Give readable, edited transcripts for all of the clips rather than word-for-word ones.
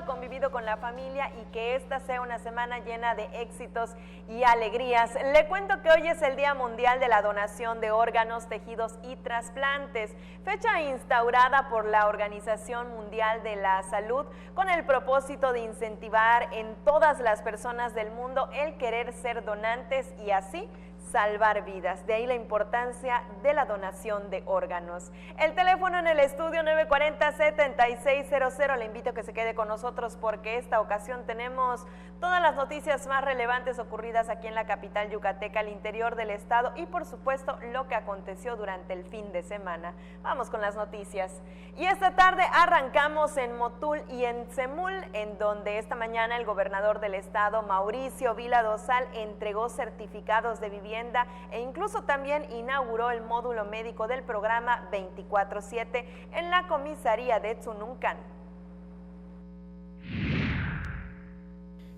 convivido con la familia y que esta sea una semana llena de éxitos y alegrías. Le cuento que hoy es el Día Mundial de la Donación de Órganos, Tejidos y Trasplantes, fecha instaurada por la Organización Mundial de la Salud con el propósito de incentivar en todas las personas del mundo el querer ser donantes y así salvar vidas. De ahí la importancia de la donación de órganos. El teléfono en el estudio 940-7600. Le invito a que se quede con nosotros porque esta ocasión tenemos todas las noticias más relevantes ocurridas aquí en la capital yucateca, al interior del estado y por supuesto lo que aconteció durante el fin de semana. Vamos con las noticias. Y esta tarde arrancamos en Motul y en Tzemul, en donde esta mañana el gobernador del estado, Mauricio Vila Dosal, entregó certificados de vivienda e incluso también inauguró el módulo médico del programa 24/7 en la comisaría de Tzununcan.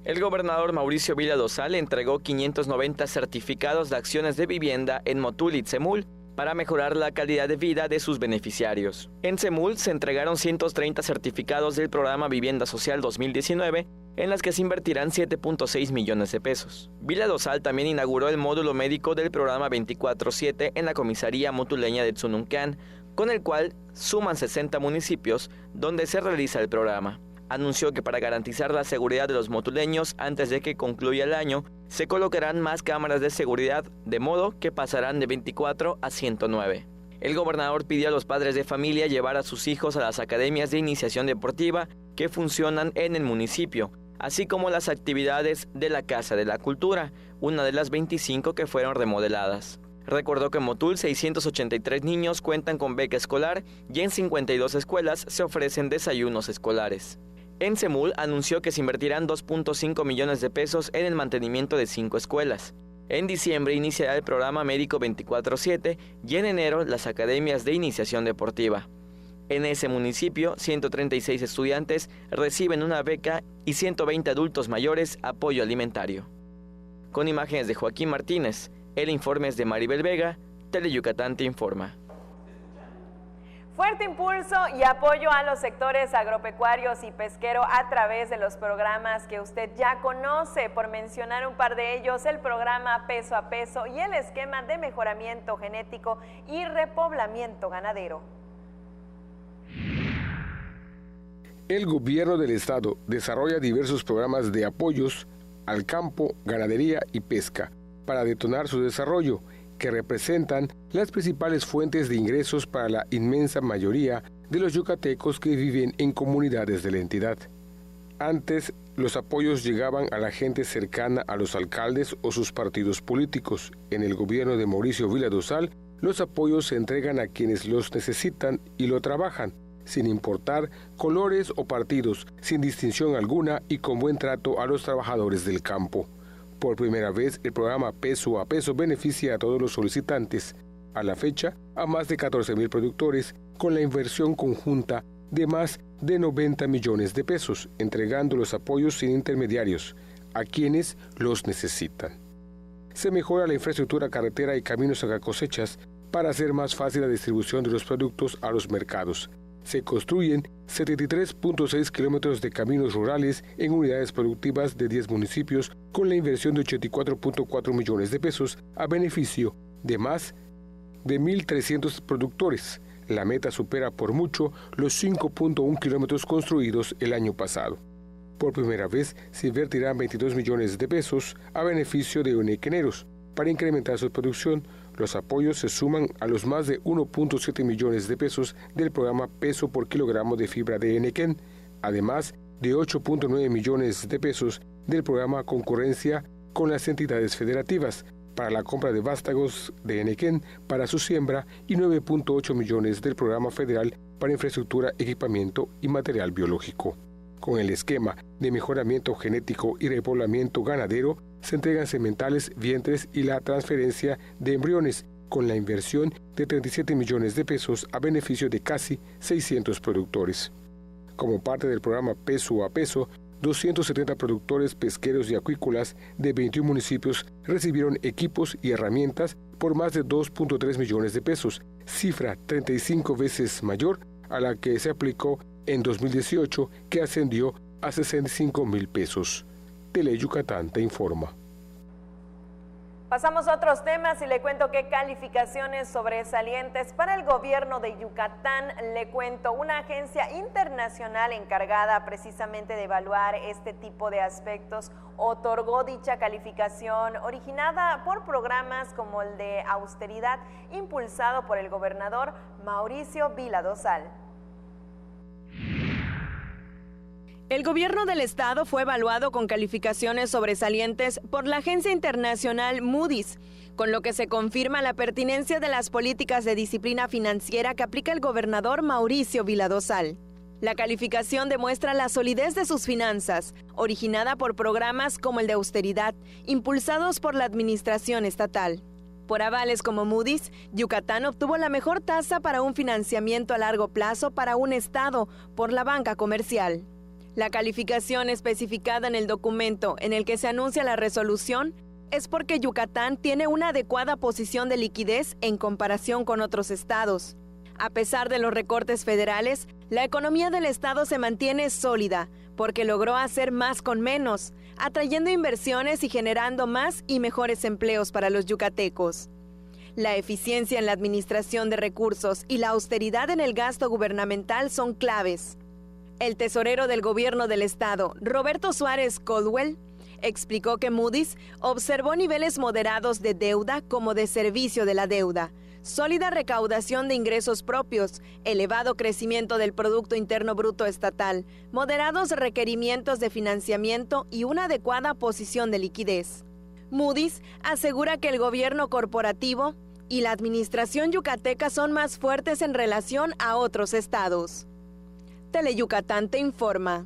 El gobernador Mauricio Vila Dosal entregó 590 certificados de acciones de vivienda en Motul y Tzemul para mejorar la calidad de vida de sus beneficiarios. En Tzemul se entregaron 130 certificados del programa Vivienda Social 2019, en las que se invertirán 7.6 millones de pesos. Vila Dosal también inauguró el módulo médico del programa 24/7 en la comisaría motuleña de Tzununcan, con el cual suman 60 municipios donde se realiza el programa. Anunció que para garantizar la seguridad de los motuleños antes de que concluya el año, se colocarán más cámaras de seguridad, de modo que pasarán de 24 a 109. El gobernador pidió a los padres de familia llevar a sus hijos a las academias de iniciación deportiva que funcionan en el municipio, así como las actividades de la Casa de la Cultura, una de las 25 que fueron remodeladas. Recordó que en Motul 683 niños cuentan con beca escolar y en 52 escuelas se ofrecen desayunos escolares. En Tzemul anunció que se invertirán 2.5 millones de pesos en el mantenimiento de 5 escuelas. En diciembre iniciará el programa médico 24/7 y en enero las academias de iniciación deportiva. En ese municipio, 136 estudiantes reciben una beca y 120 adultos mayores apoyo alimentario. Con imágenes de Joaquín Martínez, el informe es de Maribel Vega, Teleyucatán te informa. Fuerte impulso y apoyo a los sectores agropecuarios y pesquero a través de los programas que usted ya conoce. Por mencionar un par de ellos, el programa Peso a Peso y el esquema de mejoramiento genético y repoblamiento ganadero. El gobierno del estado desarrolla diversos programas de apoyos al campo, ganadería y pesca para detonar su desarrollo, que representan las principales fuentes de ingresos para la inmensa mayoría de los yucatecos que viven en comunidades de la entidad. Antes, los apoyos llegaban a la gente cercana a los alcaldes o sus partidos políticos. En el gobierno de Mauricio Vila Dosal, los apoyos se entregan a quienes los necesitan y lo trabajan, sin importar colores o partidos, sin distinción alguna y con buen trato a los trabajadores del campo. Por primera vez, el programa Peso a Peso beneficia a todos los solicitantes. A la fecha, a más de 14,000 productores, con la inversión conjunta de más de 90 millones de pesos, entregando los apoyos sin intermediarios, a quienes los necesitan. Se mejora la infraestructura carretera y caminos a cosechas para hacer más fácil la distribución de los productos a los mercados. Se construyen 73.6 kilómetros de caminos rurales en unidades productivas de 10 municipios con la inversión de 84.4 millones de pesos a beneficio de más de 1.300 productores. La meta supera por mucho los 5.1 kilómetros construidos el año pasado. Por primera vez se invertirán 22 millones de pesos a beneficio de unequeneros. Para incrementar su producción, los apoyos se suman a los más de 1.7 millones de pesos del programa Peso por kilogramo de fibra de Enequén, además de 8.9 millones de pesos del programa Concurrencia con las entidades federativas para la compra de vástagos de Enequén para su siembra y 9.8 millones del programa federal para infraestructura, equipamiento y material biológico. Con el esquema de mejoramiento genético y repoblamiento ganadero, se entregan sementales, vientres y la transferencia de embriones, con la inversión de 37 millones de pesos a beneficio de casi 600 productores. Como parte del programa Peso a Peso, 270 productores pesqueros y acuícolas de 21 municipios recibieron equipos y herramientas por más de 2.3 millones de pesos, cifra 35 veces mayor a la que se aplicó en 2018, que ascendió a 65,000 pesos. Tele Yucatán te informa. Pasamos a otros temas y le cuento que calificaciones sobresalientes para el gobierno de Yucatán. Le cuento, una agencia internacional encargada precisamente de evaluar este tipo de aspectos otorgó dicha calificación originada por programas como el de austeridad impulsado por el gobernador Mauricio Vila Dosal. El gobierno del estado fue evaluado con calificaciones sobresalientes por la agencia internacional Moody's, con lo que se confirma la pertinencia de las políticas de disciplina financiera que aplica el gobernador Mauricio Vila Dosal. La calificación demuestra la solidez de sus finanzas, originada por programas como el de austeridad, impulsados por la administración estatal. Por avales como Moody's, Yucatán obtuvo la mejor tasa para un financiamiento a largo plazo para un estado por la banca comercial. La calificación especificada en el documento en el que se anuncia la resolución es porque Yucatán tiene una adecuada posición de liquidez en comparación con otros estados. A pesar de los recortes federales, la economía del estado se mantiene sólida porque logró hacer más con menos, atrayendo inversiones y generando más y mejores empleos para los yucatecos. La eficiencia en la administración de recursos y la austeridad en el gasto gubernamental son claves. El tesorero del gobierno del estado, Roberto Suárez Caldwell, explicó que Moody's observó niveles moderados de deuda como de servicio de la deuda, sólida recaudación de ingresos propios, elevado crecimiento del Producto Interno Bruto estatal, moderados requerimientos de financiamiento y una adecuada posición de liquidez. Moody's asegura que el gobierno corporativo y la administración yucateca son más fuertes en relación a otros estados. Teleyucatán te informa.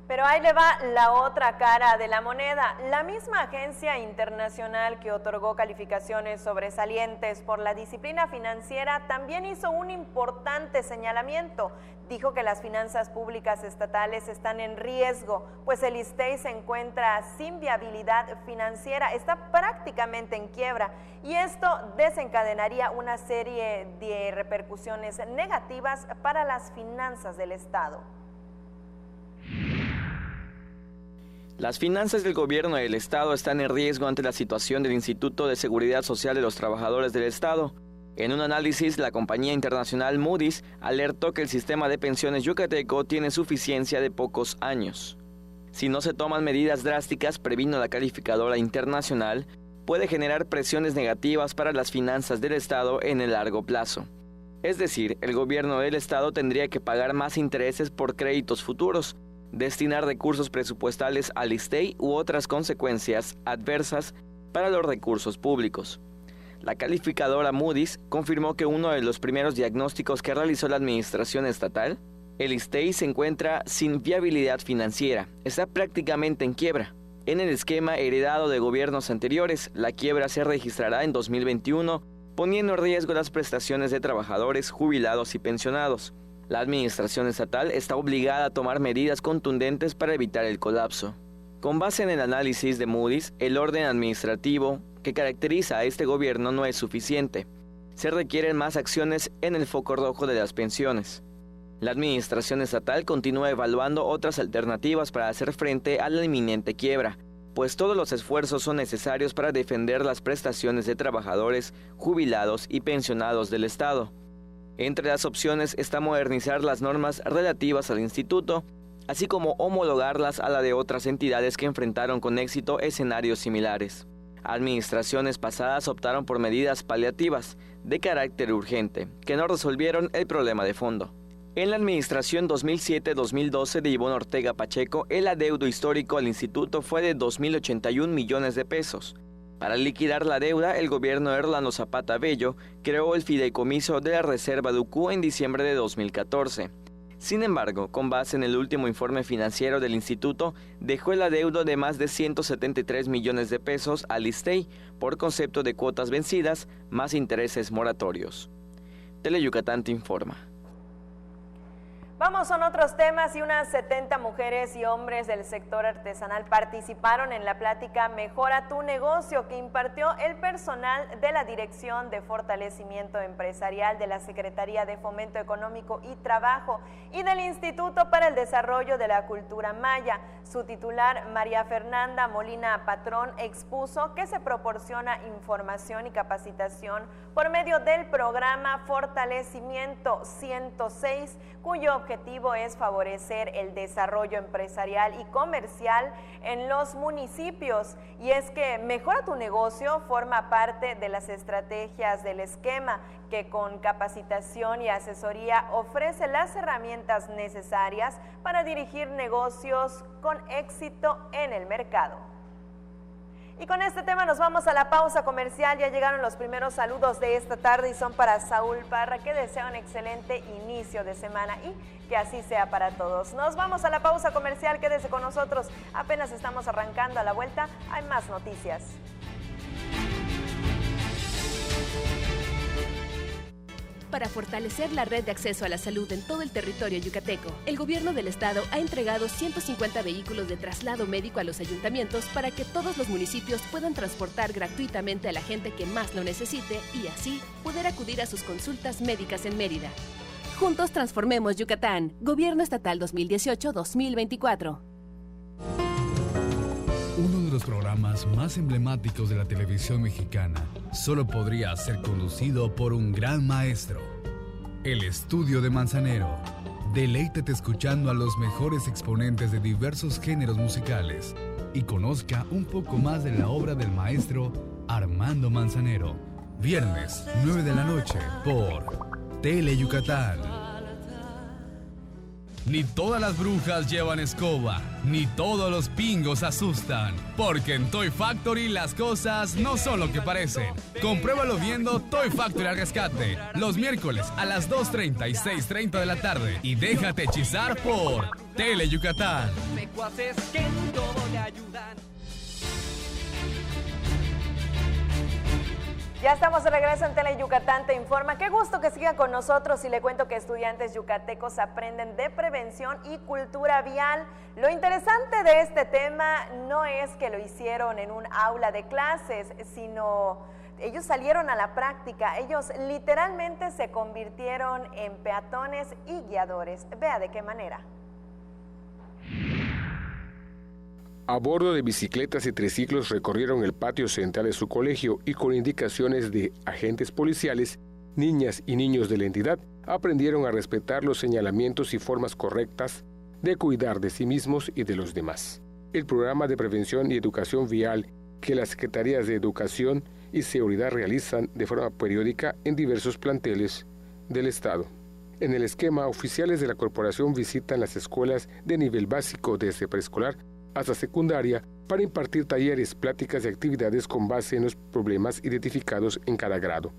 Pero ahí le va la otra cara de la moneda. La misma agencia internacional que otorgó calificaciones sobresalientes por la disciplina financiera también hizo un importante señalamiento. Dijo que las finanzas públicas estatales están en riesgo, pues el ISSSTE se encuentra sin viabilidad financiera, está prácticamente en quiebra, y esto desencadenaría una serie de repercusiones negativas para las finanzas del Estado. Las finanzas del gobierno del Estado están en riesgo ante la situación del Instituto de Seguridad Social de los Trabajadores del Estado. En un análisis, la compañía internacional Moody's alertó que el sistema de pensiones yucateco tiene suficiencia de pocos años. Si no se toman medidas drásticas, previno la calificadora internacional, puede generar presiones negativas para las finanzas del Estado en el largo plazo. Es decir, el gobierno del Estado tendría que pagar más intereses por créditos futuros, destinar recursos presupuestales al ISSSTE u otras consecuencias adversas para los recursos públicos. La calificadora Moody's confirmó que uno de los primeros diagnósticos que realizó la administración estatal, el ISSSTE se encuentra sin viabilidad financiera, está prácticamente en quiebra. En el esquema heredado de gobiernos anteriores, la quiebra se registrará en 2021, poniendo en riesgo las prestaciones de trabajadores, jubilados y pensionados. La administración estatal está obligada a tomar medidas contundentes para evitar el colapso. Con base en el análisis de Moody's, el orden administrativo que caracteriza a este gobierno no es suficiente. Se requieren más acciones en el foco rojo de las pensiones. La administración estatal continúa evaluando otras alternativas para hacer frente a la inminente quiebra, pues todos los esfuerzos son necesarios para defender las prestaciones de trabajadores, jubilados y pensionados del Estado. Entre las opciones está modernizar las normas relativas al instituto, así como homologarlas a la de otras entidades que enfrentaron con éxito escenarios similares. Administraciones pasadas optaron por medidas paliativas, de carácter urgente, que no resolvieron el problema de fondo. En la administración 2007-2012 de Ivonne Ortega Pacheco, el adeudo histórico al instituto fue de 2.081 millones de pesos. Para liquidar la deuda, el gobierno de Orlando Zapata Bello creó el fideicomiso de la Reserva de UCU en diciembre de 2014. Sin embargo, con base en el último informe financiero del instituto, dejó el adeudo de más de 173 millones de pesos al ISSSTE por concepto de cuotas vencidas más intereses moratorios. Teleyucatán te informa. Vamos con otros temas y unas 70 mujeres y hombres del sector artesanal participaron en la plática Mejora tu negocio que impartió el personal de la Dirección de Fortalecimiento Empresarial de la Secretaría de Fomento Económico y Trabajo y del Instituto para el Desarrollo de la Cultura Maya. Su titular, María Fernanda Molina Patrón, expuso que se proporciona información y capacitación por medio del programa Fortalecimiento 106, cuyo objetivo es favorecer el desarrollo empresarial y comercial en los municipios. Y es que Mejora tu negocio forma parte de las estrategias del esquema, que con capacitación y asesoría ofrece las herramientas necesarias para dirigir negocios con éxito en el mercado. Y con este tema nos vamos a la pausa comercial. Ya llegaron los primeros saludos de esta tarde y son para Saúl Parra, que desea un excelente inicio de semana y que así sea para todos. Nos vamos a la pausa comercial, quédese con nosotros. Apenas estamos arrancando. A la vuelta hay más noticias. Para fortalecer la red de acceso a la salud en todo el territorio yucateco, el gobierno del estado ha entregado 150 vehículos de traslado médico a los ayuntamientos para que todos los municipios puedan transportar gratuitamente a la gente que más lo necesite y así poder acudir a sus consultas médicas en Mérida. Juntos transformemos Yucatán. Gobierno Estatal 2018-2024. Uno de los programas más emblemáticos de la televisión mexicana solo podría ser conducido por un gran maestro. El Estudio de Manzanero. Deleítate escuchando a los mejores exponentes de diversos géneros musicales y conozca un poco más de la obra del maestro Armando Manzanero. Viernes, 9 de la noche por Tele Yucatán. Ni todas las brujas llevan escoba, ni todos los pingos asustan, porque en Toy Factory las cosas no son lo que parecen. Compruébalo viendo Toy Factory al rescate, los miércoles a las 2:30 y 6:30 de la tarde, y déjate hechizar por Tele Yucatán. Ya estamos de regreso en Tele Yucatán Te Informa. Qué gusto que sigan con nosotros y le cuento que estudiantes yucatecos aprenden de prevención y cultura vial. Lo interesante de este tema no es que lo hicieron en un aula de clases, sino ellos salieron a la práctica. Ellos literalmente se convirtieron en peatones y guiadores. Vea de qué manera. A bordo de bicicletas y triciclos recorrieron el patio central de su colegio y con indicaciones de agentes policiales, niñas y niños de la entidad aprendieron a respetar los señalamientos y formas correctas de cuidar de sí mismos y de los demás. El programa de prevención y educación vial que las Secretarías de Educación y Seguridad realizan de forma periódica en diversos planteles del Estado. En el esquema, oficiales de la corporación visitan las escuelas de nivel básico desde preescolar hasta secundaria para impartir talleres, pláticas y actividades con base en los problemas identificados en cada grado.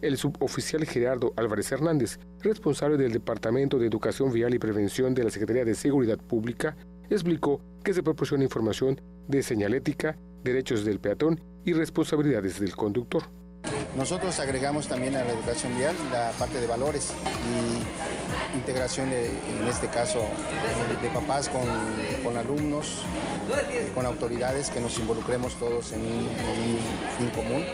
El suboficial Gerardo Álvarez Hernández, responsable del Departamento de Educación Vial y Prevención de la Secretaría de Seguridad Pública, explicó que se proporciona información de señalética, derechos del peatón y responsabilidades del conductor. Nosotros agregamos también a la educación vial la parte de valores y integración, en este caso, de papás con alumnos, con autoridades, que nos involucremos todos en un fin común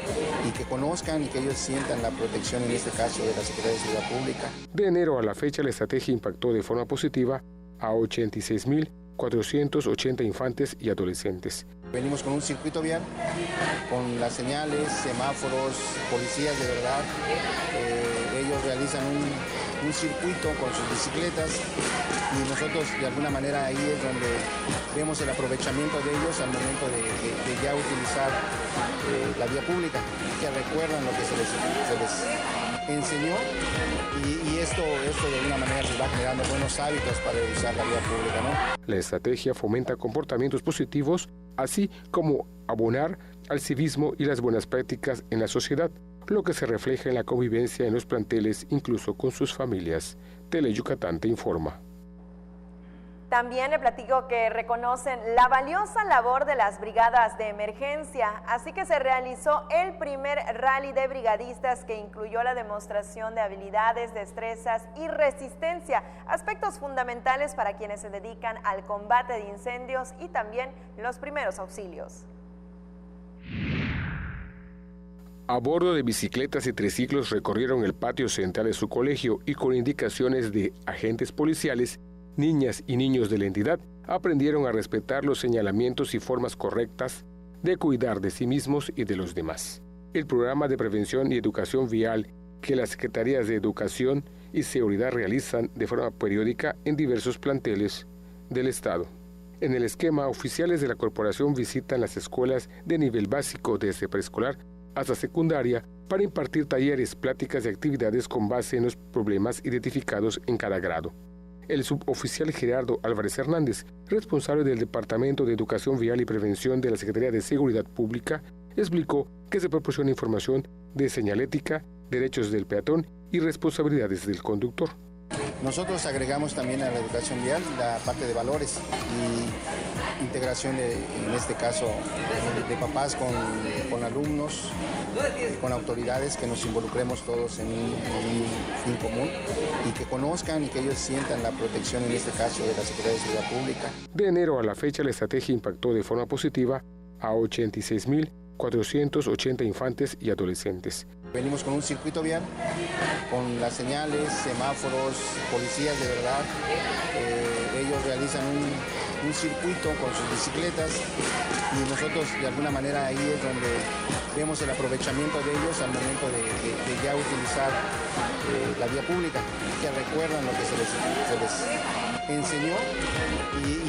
y que conozcan y que ellos sientan la protección, en este caso, de la Secretaría de Seguridad Pública. De enero a la fecha, la estrategia impactó de forma positiva a 86.480 infantes y adolescentes. Venimos con un circuito vial, con las señales, semáforos, policías de verdad. Ellos realizan un circuito con sus bicicletas y nosotros de alguna manera ahí es donde vemos el aprovechamiento de ellos al momento de ya utilizar la vía pública, que recuerdan lo que se les enseñó y esto de alguna manera les va generando buenos hábitos para usar la vía pública, ¿no? La estrategia fomenta comportamientos positivos, así como abonar al civismo y las buenas prácticas en la sociedad, lo que se refleja en la convivencia en los planteles, incluso con sus familias. Tele Yucatán Te Informa. También le platico que reconocen la valiosa labor de las brigadas de emergencia, así que se realizó el primer rally de brigadistas que incluyó la demostración de habilidades, destrezas y resistencia, aspectos fundamentales para quienes se dedican al combate de incendios y también los primeros auxilios. A bordo de bicicletas y triciclos recorrieron el patio central de su colegio y con indicaciones de agentes policiales, niñas y niños de la entidad aprendieron a respetar los señalamientos y formas correctas de cuidar de sí mismos y de los demás. El programa de prevención y educación vial que las Secretarías de Educación y Seguridad realizan de forma periódica en diversos planteles del Estado. En el esquema, oficiales de la corporación visitan las escuelas de nivel básico desde preescolar hasta secundaria para impartir talleres, pláticas y actividades con base en los problemas identificados en cada grado. El suboficial Gerardo Álvarez Hernández, responsable del Departamento de Educación Vial y Prevención de la Secretaría de Seguridad Pública, explicó que se proporciona información de señalética, derechos del peatón y responsabilidades del conductor. Nosotros agregamos también a la educación vial la parte de valores y integración, en este caso, de papás con alumnos, con autoridades, que nos involucremos todos en un fin común y que conozcan y que ellos sientan la protección, en este caso, de la Secretaría de Seguridad Pública. De enero a la fecha, la estrategia impactó de forma positiva a 86.480 infantes y adolescentes. Venimos con un circuito vial, con las señales, semáforos, policías de verdad. Ellos realizan un circuito con sus bicicletas y nosotros de alguna manera ahí es donde vemos el aprovechamiento de ellos al momento de ya utilizar la vía pública, que recuerdan lo que se les enseñó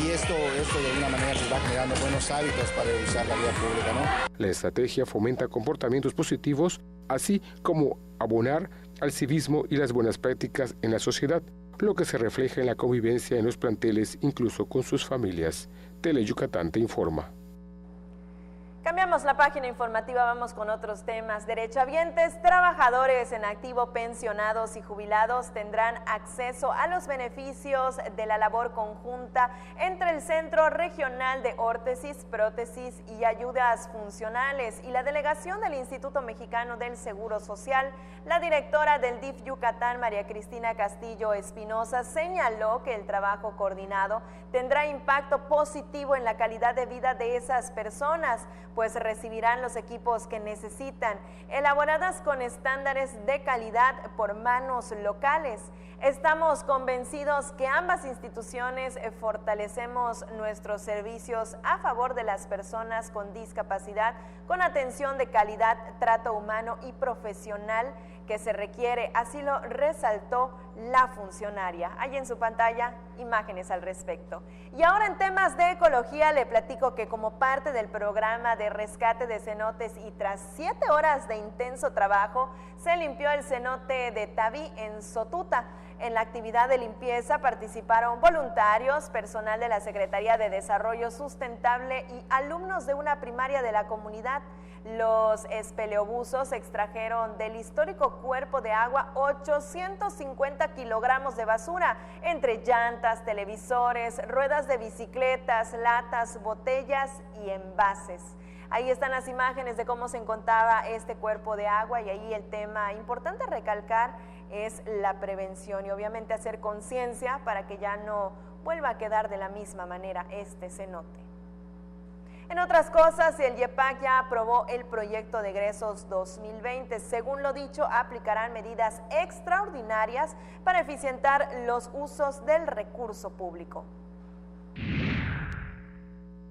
y esto de alguna manera les va generando buenos hábitos para usar la vía pública, ¿no? La estrategia fomenta comportamientos positivos, así como abonar al civismo y las buenas prácticas en la sociedad, lo que se refleja en la convivencia en los planteles, incluso con sus familias. Teleyucatán te informa. Cambiamos la página informativa, vamos con otros temas. Derechohabientes, trabajadores en activo, pensionados y jubilados tendrán acceso a los beneficios de la labor conjunta entre el Centro Regional de Órtesis, Prótesis y Ayudas Funcionales y la delegación del Instituto Mexicano del Seguro Social. La directora del DIF Yucatán, María Cristina Castillo Espinosa, señaló que el trabajo coordinado tendrá impacto positivo en la calidad de vida de esas personas, pues recibirán los equipos que necesitan, elaboradas con estándares de calidad por manos locales. Estamos convencidos que ambas instituciones fortalecemos nuestros servicios a favor de las personas con discapacidad, con atención de calidad, trato humano y profesional que se requiere, así lo resaltó la funcionaria. Hay en su pantalla imágenes al respecto. Y ahora en temas de ecología le platico que como parte del programa de rescate de cenotes y tras 7 horas de intenso trabajo, se limpió el cenote de Tabí en Sotuta. En la actividad de limpieza participaron voluntarios, personal de la Secretaría de Desarrollo Sustentable y alumnos de una primaria de la comunidad. Los espeleobuzos extrajeron del histórico cuerpo de agua 850 kilogramos de basura, entre llantas, televisores, ruedas de bicicletas, latas, botellas y envases. Ahí están las imágenes de cómo se encontraba este cuerpo de agua y ahí el tema importante a recalcar es la prevención y obviamente hacer conciencia para que ya no vuelva a quedar de la misma manera este cenote. En otras cosas, el IEPAC ya aprobó el proyecto de egresos 2020. Según lo dicho, aplicarán medidas extraordinarias para eficientar los usos del recurso público.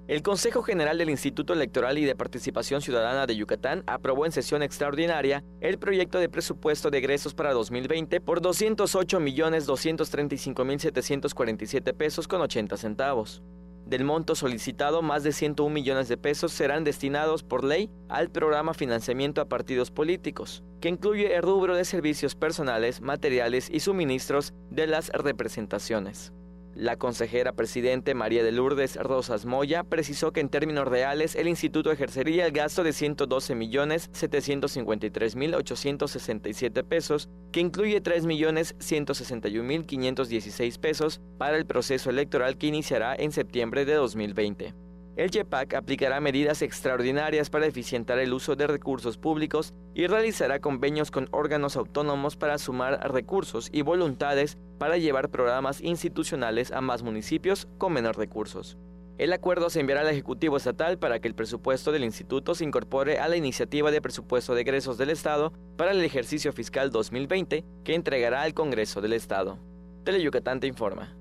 El Consejo General del Instituto Electoral y de Participación Ciudadana de Yucatán aprobó en sesión extraordinaria el proyecto de presupuesto de egresos para 2020 por 208.235.747 pesos con 80 centavos. Del monto solicitado, más de 101 millones de pesos serán destinados por ley al programa Financiamiento a Partidos Políticos, que incluye el rubro de servicios personales, materiales y suministros de las representaciones. La consejera presidente María de Lourdes Rosas Moya precisó que en términos reales el instituto ejercería el gasto de 112.753.867 pesos, que incluye 3.161.516 pesos para el proceso electoral que iniciará en septiembre de 2020. El YEPAC aplicará medidas extraordinarias para eficientar el uso de recursos públicos y realizará convenios con órganos autónomos para sumar recursos y voluntades para llevar programas institucionales a más municipios con menos recursos. El acuerdo se enviará al Ejecutivo Estatal para que el presupuesto del instituto se incorpore a la iniciativa de presupuesto de egresos del Estado para el ejercicio fiscal 2020 que entregará al Congreso del Estado. Teleyucatán te informa.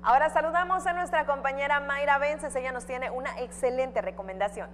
Ahora saludamos a nuestra compañera Mayra Vences, ella nos tiene una excelente recomendación.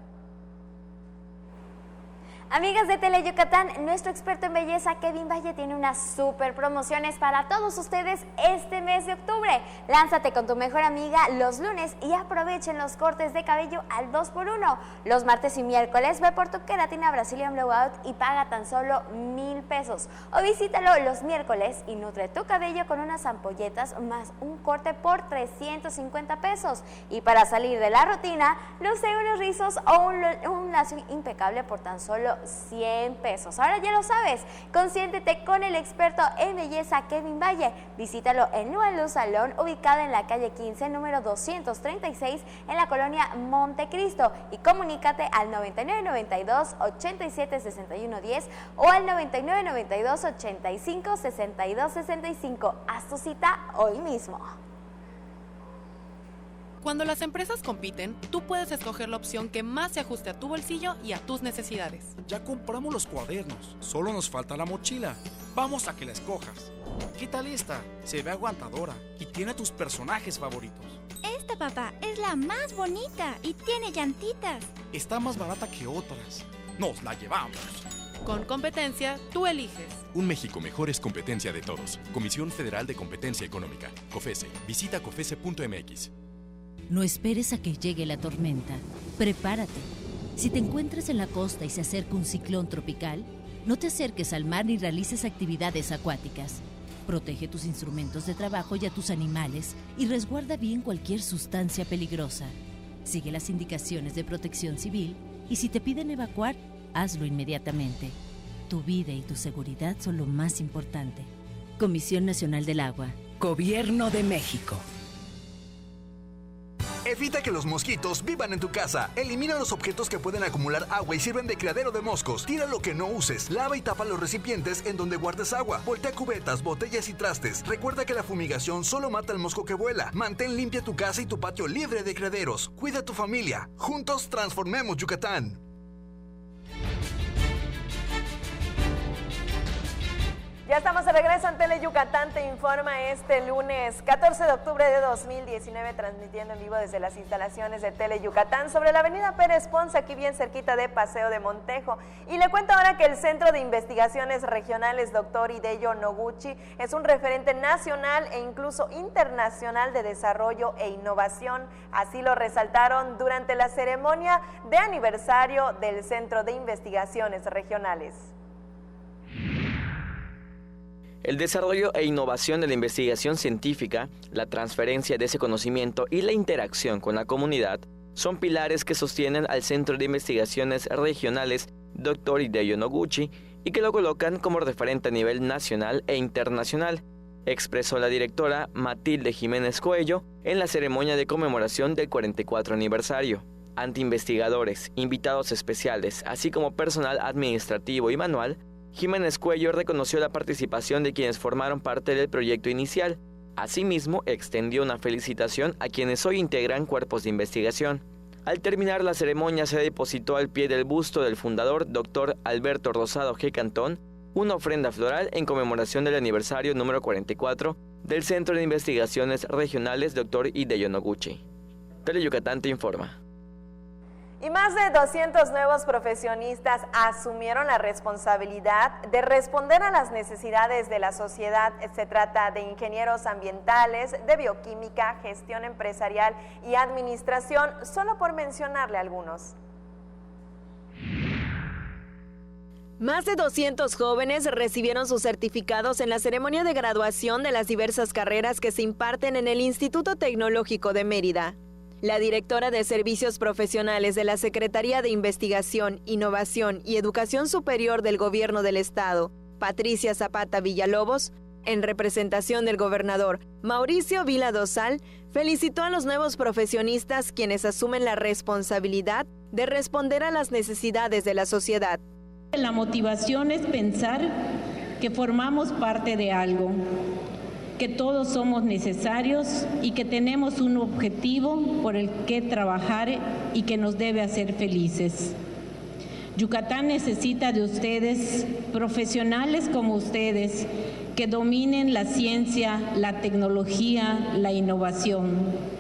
Amigas de Teleyucatán, nuestro experto en belleza Kevin Valle tiene unas super promociones para todos ustedes este mes de octubre. Lánzate con tu mejor amiga los lunes y aprovechen los cortes de cabello al 2x1. Los martes y miércoles ve por tu queratina Brazilian Blowout y paga tan solo 1,000 pesos. O visítalo los miércoles y nutre tu cabello con unas ampolletas más un corte por 350 pesos. Y para salir de la rutina, luce unos rizos o un lazo impecable por tan solo 100 pesos. Ahora ya lo sabes, consiéntete con el experto en belleza Kevin Valle. Visítalo en Nueva Luz Salón, ubicado en la calle 15, número 236, en la colonia Montecristo. Y comunícate al 9992-876110 o al 9992-856265. Haz tu cita hoy mismo. Cuando las empresas compiten, tú puedes escoger la opción que más se ajuste a tu bolsillo y a tus necesidades. Ya compramos los cuadernos, solo nos falta la mochila. Vamos a que la escojas. ¿Qué tal esta? Se ve aguantadora y tiene tus personajes favoritos. Esta, papá, es la más bonita y tiene llantitas. Está más barata que otras. Nos la llevamos. Con competencia, tú eliges. Un México mejor es competencia de todos. Comisión Federal de Competencia Económica. COFESE. Visita COFESE.mx. No esperes a que llegue la tormenta. Prepárate. Si te encuentras en la costa y se acerca un ciclón tropical, no te acerques al mar ni realices actividades acuáticas. Protege tus instrumentos de trabajo y a tus animales y resguarda bien cualquier sustancia peligrosa. Sigue las indicaciones de Protección Civil y si te piden evacuar, hazlo inmediatamente. Tu vida y tu seguridad son lo más importante. Comisión Nacional del Agua. Gobierno de México. Evita que los mosquitos vivan en tu casa. Elimina los objetos que pueden acumular agua y sirven de criadero de moscos. Tira lo que no uses. Lava y tapa los recipientes en donde guardes agua. Voltea cubetas, botellas y trastes. Recuerda que la fumigación solo mata al mosco que vuela. Mantén limpia tu casa y tu patio libre de criaderos. Cuida a tu familia. Juntos transformemos Yucatán. Ya estamos de regreso en Teleyucatán, te informa este lunes 14 de octubre de 2019, transmitiendo en vivo desde las instalaciones de Teleyucatán sobre la avenida Pérez Ponce, aquí bien cerquita de Paseo de Montejo. Y le cuento ahora que el Centro de Investigaciones Regionales Dr. Hideyo Noguchi es un referente nacional e incluso internacional de desarrollo e innovación. Así lo resaltaron durante la ceremonia de aniversario del Centro de Investigaciones Regionales. El desarrollo e innovación de la investigación científica, la transferencia de ese conocimiento y la interacción con la comunidad son pilares que sostienen al Centro de Investigaciones Regionales Dr. Hideyo Noguchi y que lo colocan como referente a nivel nacional e internacional, expresó la directora Matilde Jiménez Coello en la ceremonia de conmemoración del 44 aniversario. Ante investigadores, invitados especiales, así como personal administrativo y manual, Jiménez Coello reconoció la participación de quienes formaron parte del proyecto inicial. Asimismo, extendió una felicitación a quienes hoy integran cuerpos de investigación. Al terminar la ceremonia se depositó al pie del busto del fundador, Dr. Alberto Rosado G. Cantón, una ofrenda floral en conmemoración del aniversario número 44 del Centro de Investigaciones Regionales Dr. Hideyo Noguchi. Teleyucatán te informa. Y más de 200 nuevos profesionistas asumieron la responsabilidad de responder a las necesidades de la sociedad. Se trata de ingenieros ambientales, de bioquímica, gestión empresarial y administración, solo por mencionarle algunos. Más de 200 jóvenes recibieron sus certificados en la ceremonia de graduación de las diversas carreras que se imparten en el Instituto Tecnológico de Mérida. La directora de Servicios Profesionales de la Secretaría de Investigación, Innovación y Educación Superior del Gobierno del Estado, Patricia Zapata Villalobos, en representación del gobernador Mauricio Vila Dosal, felicitó a los nuevos profesionistas quienes asumen la responsabilidad de responder a las necesidades de la sociedad. La motivación es pensar que formamos parte de algo, que todos somos necesarios y que tenemos un objetivo por el que trabajar y que nos debe hacer felices. Yucatán necesita de ustedes, profesionales como ustedes, que dominen la ciencia, la tecnología, la innovación.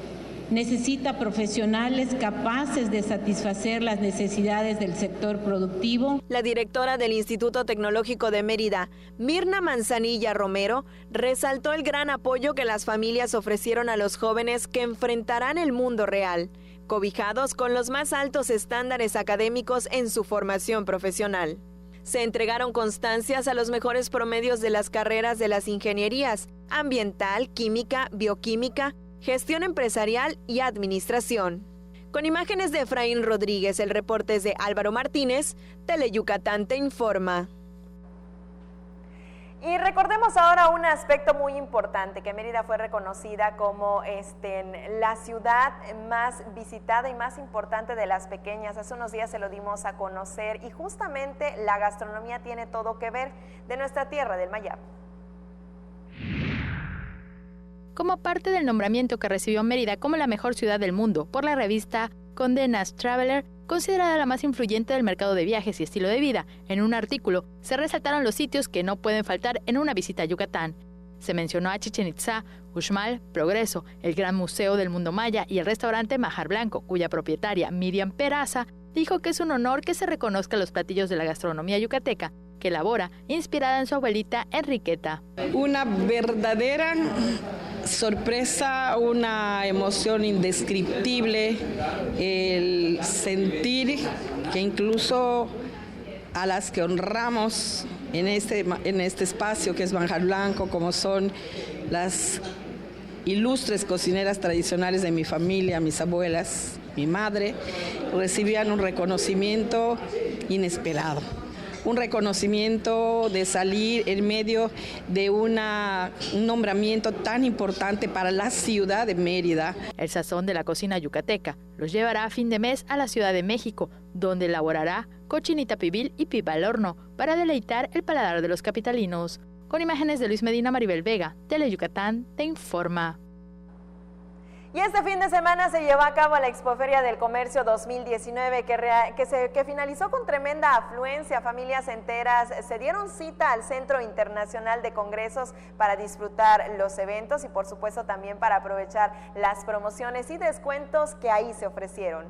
Necesita profesionales capaces de satisfacer las necesidades del sector productivo. La directora del Instituto Tecnológico de Mérida, Mirna Manzanilla Romero, resaltó el gran apoyo que las familias ofrecieron a los jóvenes que enfrentarán el mundo real, cobijados con los más altos estándares académicos en su formación profesional. Se entregaron constancias a los mejores promedios de las carreras de las ingenierías, ambiental, química, bioquímica, gestión empresarial y administración. Con imágenes de Efraín Rodríguez, el reporte es de Álvaro Martínez, Teleyucatán te informa. Y recordemos ahora un aspecto muy importante, que Mérida fue reconocida como la ciudad más visitada y más importante de las pequeñas. Hace unos días se lo dimos a conocer y justamente la gastronomía tiene todo que ver de nuestra tierra, del Mayab. Como parte del nombramiento que recibió Mérida como la mejor ciudad del mundo por la revista Condé Nast Traveler, considerada la más influyente del mercado de viajes y estilo de vida, en un artículo se resaltaron los sitios que no pueden faltar en una visita a Yucatán. Se mencionó a Chichén Itzá, Uxmal, Progreso, el Gran Museo del Mundo Maya y el restaurante Majar Blanco, cuya propietaria, Miriam Peraza, dijo que es un honor que se reconozca los platillos de la gastronomía yucateca, que elabora, inspirada en su abuelita Enriqueta. Una verdadera sorpresa, una emoción indescriptible, el sentir que incluso a las que honramos en este espacio que es Majar Blanco, como son las ilustres cocineras tradicionales de mi familia, mis abuelas, mi madre, recibían un reconocimiento inesperado. Un reconocimiento de salir en medio de un nombramiento tan importante para la ciudad de Mérida. El sazón de la cocina yucateca los llevará a fin de mes a la Ciudad de México, donde elaborará cochinita pibil y pipa al horno para deleitar el paladar de los capitalinos. Con imágenes de Luis Medina, Maribel Vega, Teleyucatán te informa. Y este fin de semana se llevó a cabo la Expoferia del Comercio 2019 que finalizó con tremenda afluencia. Familias enteras se dieron cita al Centro Internacional de Congresos para disfrutar los eventos y por supuesto también para aprovechar las promociones y descuentos que ahí se ofrecieron.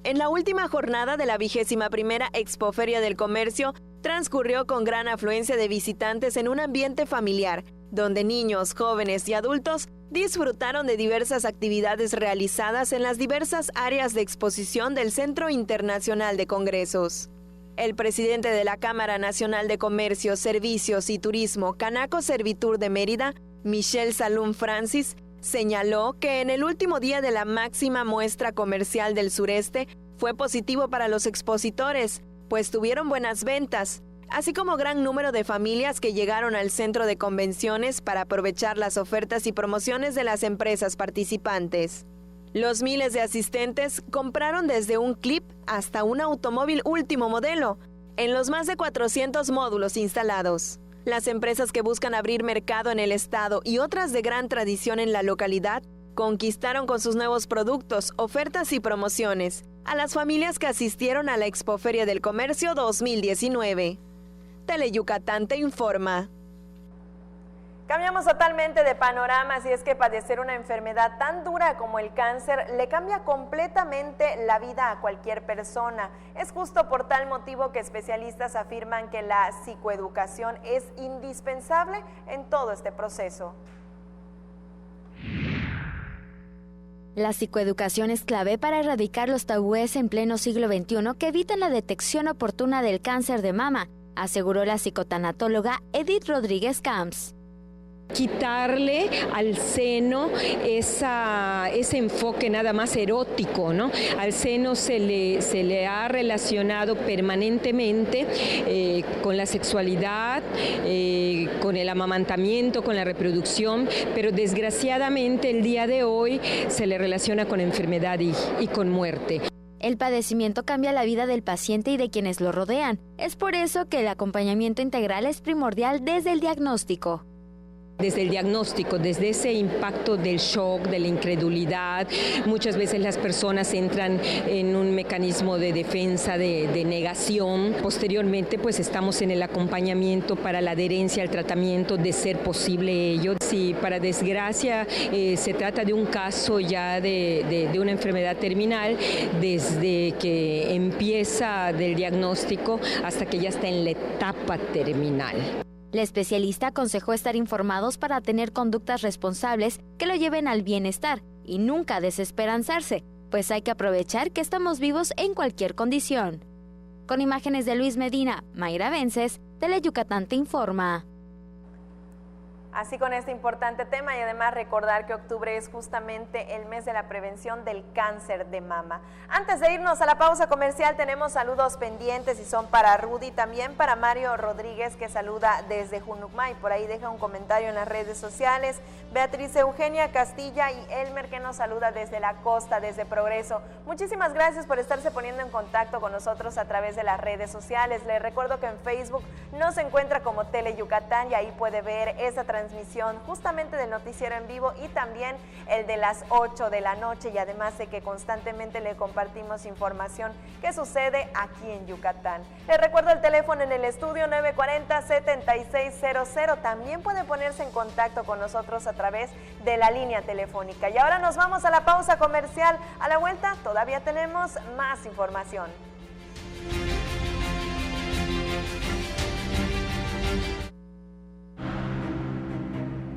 En la última jornada de la 21ª Expoferia del Comercio transcurrió con gran afluencia de visitantes en un ambiente familiar, donde niños, jóvenes y adultos disfrutaron de diversas actividades realizadas en las diversas áreas de exposición del Centro Internacional de Congresos. El presidente de la Cámara Nacional de Comercio, Servicios y Turismo, Canaco Servitur de Mérida, Michelle Salum Francis, señaló que en el último día de la máxima muestra comercial del sureste fue positivo para los expositores, pues tuvieron buenas ventas, así como gran número de familias que llegaron al centro de convenciones para aprovechar las ofertas y promociones de las empresas participantes. Los miles de asistentes compraron desde un clip hasta un automóvil último modelo, en los más de 400 módulos instalados. Las empresas que buscan abrir mercado en el estado y otras de gran tradición en la localidad conquistaron con sus nuevos productos, ofertas y promociones a las familias que asistieron a la Expoferia del Comercio 2019. Teleyucatán te informa. Cambiamos totalmente de panorama, y es que padecer una enfermedad tan dura como el cáncer le cambia completamente la vida a cualquier persona. Es justo por tal motivo que especialistas afirman que la psicoeducación es indispensable en todo este proceso. La psicoeducación es clave para erradicar los tabúes en pleno siglo XXI que evitan la detección oportuna del cáncer de mama, aseguró la psicotanatóloga Edith Rodríguez Camps. Quitarle al seno ese enfoque nada más erótico, ¿no? Al seno se le ha relacionado permanentemente con la sexualidad, con el amamantamiento, con la reproducción, pero desgraciadamente el día de hoy se le relaciona con enfermedad y con muerte. El padecimiento cambia la vida del paciente y de quienes lo rodean. Es por eso que el acompañamiento integral es primordial desde el diagnóstico. Desde el diagnóstico, desde ese impacto del shock, de la incredulidad, muchas veces las personas entran en un mecanismo de defensa, de negación. Posteriormente, pues estamos en el acompañamiento para la adherencia al tratamiento, de ser posible ello. Si para desgracia se trata de un caso ya de una enfermedad terminal, desde que empieza del diagnóstico hasta que ya está en la etapa terminal. La especialista aconsejó estar informados para tener conductas responsables que lo lleven al bienestar y nunca desesperanzarse, pues hay que aprovechar que estamos vivos en cualquier condición. Con imágenes de Luis Medina, Mayra Vences, Teleyucatán te informa. Así con este importante tema y además recordar que octubre es justamente el mes de la prevención del cáncer de mama. Antes de irnos a la pausa comercial tenemos saludos pendientes y son para Rudy, también para Mario Rodríguez que saluda desde Junucmay, por ahí deja un comentario en las redes sociales, Beatriz Eugenia Castilla y Elmer que nos saluda desde la costa, desde Progreso. Muchísimas gracias por estarse poniendo en contacto con nosotros a través de las redes sociales. Les recuerdo que en Facebook nos encuentra como Teleyucatán y ahí puede ver esa transmisión justamente del noticiero en vivo y también el de las 8 de la noche y además de que constantemente le compartimos información que sucede aquí en Yucatán. Les recuerdo el teléfono en el estudio 940-7600. También puede ponerse en contacto con nosotros a través de la línea telefónica. Y ahora nos vamos a la pausa comercial. A la vuelta todavía tenemos más información.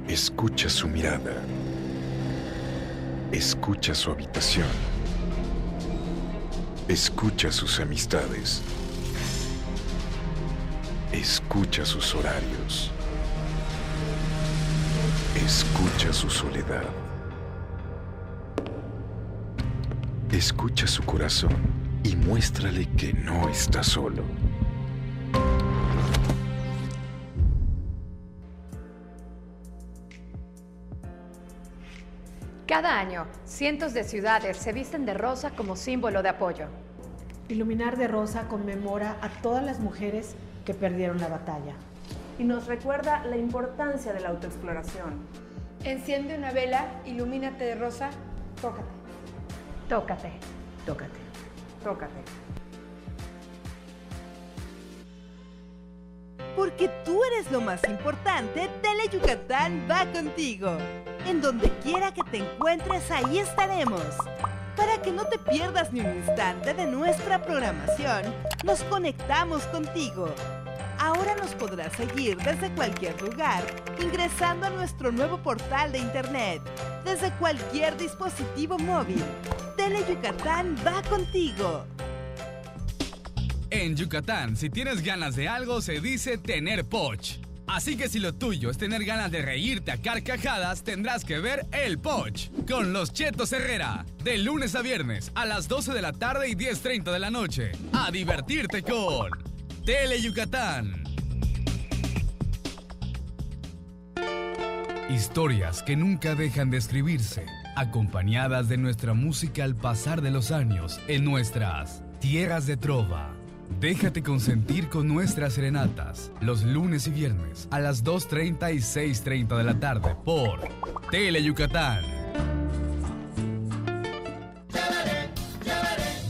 Escucha su mirada. Escucha su habitación. Escucha sus amistades. Escucha sus horarios. Escucha su soledad. Escucha su corazón y muéstrale que no está solo. Cada año, cientos de ciudades se visten de rosa como símbolo de apoyo. Iluminar de rosa conmemora a todas las mujeres que perdieron la batalla. Y nos recuerda la importancia de la autoexploración. Enciende una vela, ilumínate de rosa, tócate. Tócate. Tócate. Tócate. Porque tú eres lo más importante, Teleyucatán va contigo. En donde quiera que te encuentres, ahí estaremos. Para que no te pierdas ni un instante de nuestra programación, nos conectamos contigo. Ahora nos podrás seguir desde cualquier lugar, ingresando a nuestro nuevo portal de internet, desde cualquier dispositivo móvil. Teleyucatán va contigo. En Yucatán, si tienes ganas de algo, se dice tener poch. Así que si lo tuyo es tener ganas de reírte a carcajadas, tendrás que ver El Poch con los Chetos Herrera. De lunes a viernes a las 12 de la tarde y 10:30 de la noche. A divertirte con Teleyucatán. Historias que nunca dejan de escribirse, acompañadas de nuestra música al pasar de los años en nuestras tierras de trova. Déjate consentir con nuestras serenatas, los lunes y viernes a las 2:30 y 6:30 de la tarde por Teleyucatán.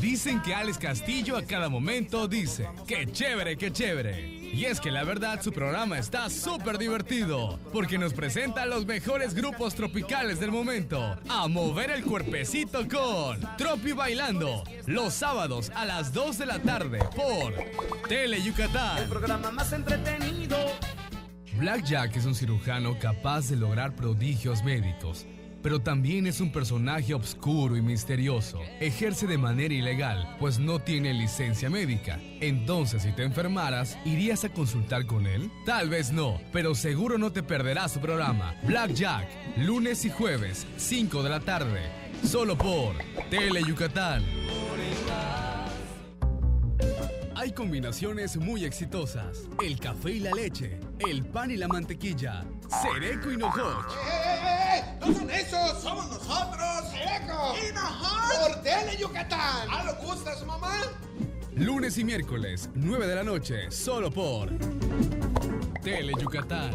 Dicen que Alex Castillo a cada momento dice, ¡qué chévere, qué chévere! Y es que la verdad su programa está súper divertido, porque nos presenta a los mejores grupos tropicales del momento, a mover el cuerpecito con Tropi Bailando, los sábados a las 2 de la tarde por Teleyucatán. El programa más entretenido. Black Jack es un cirujano capaz de lograr prodigios médicos, pero también es un personaje oscuro y misterioso. Ejerce de manera ilegal, pues no tiene licencia médica. Entonces, si te enfermaras, ¿irías a consultar con él? Tal vez no, pero seguro no te perderás su programa. Blackjack, lunes y jueves, 5 de la tarde, solo por Tele Yucatán. Hay combinaciones muy exitosas. El café y la leche, el pan y la mantequilla, Sereco y Nojoch. ¡No son esos! ¡Somos nosotros! ¡Sereco! ¡Y Nojoch! ¡Por Tele Yucatán! ¿Ah, lo gustas, mamá? Lunes y miércoles, 9 de la noche, solo por Tele Yucatán.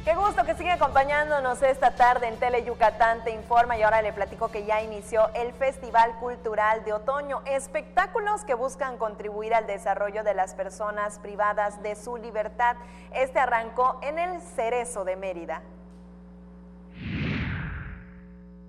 Qué gusto que sigue acompañándonos esta tarde en Tele Yucatán Te Informa, y ahora le platico que ya inició el Festival Cultural de Otoño, espectáculos que buscan contribuir al desarrollo de las personas privadas de su libertad. Este arrancó en el Cerezo de Mérida.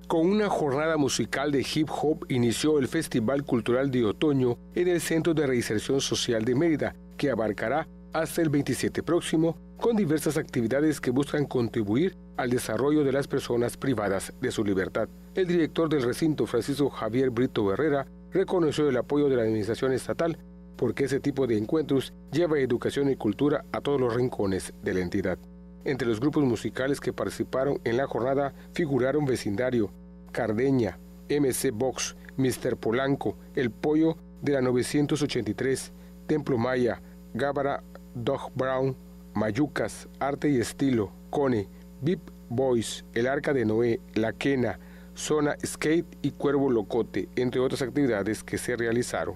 Con una jornada musical de hip hop inició el Festival Cultural de Otoño en el Centro de Reinserción Social de Mérida, que abarcará hasta el 27 próximo, con diversas actividades que buscan contribuir al desarrollo de las personas privadas de su libertad. El director del recinto, Francisco Javier Brito Herrera, reconoció el apoyo de la administración estatal porque ese tipo de encuentros lleva educación y cultura a todos los rincones de la entidad. Entre los grupos musicales que participaron en la jornada figuraron Vecindario, Cardeña, MC Box, Mr. Polanco, El Pollo de la 983, Templo Maya, Gábara, Dog Brown, Mayucas, Arte y Estilo, Cone, Beep Boys, El Arca de Noé, La Quena, Zona Skate y Cuervo Locote, entre otras actividades que se realizaron.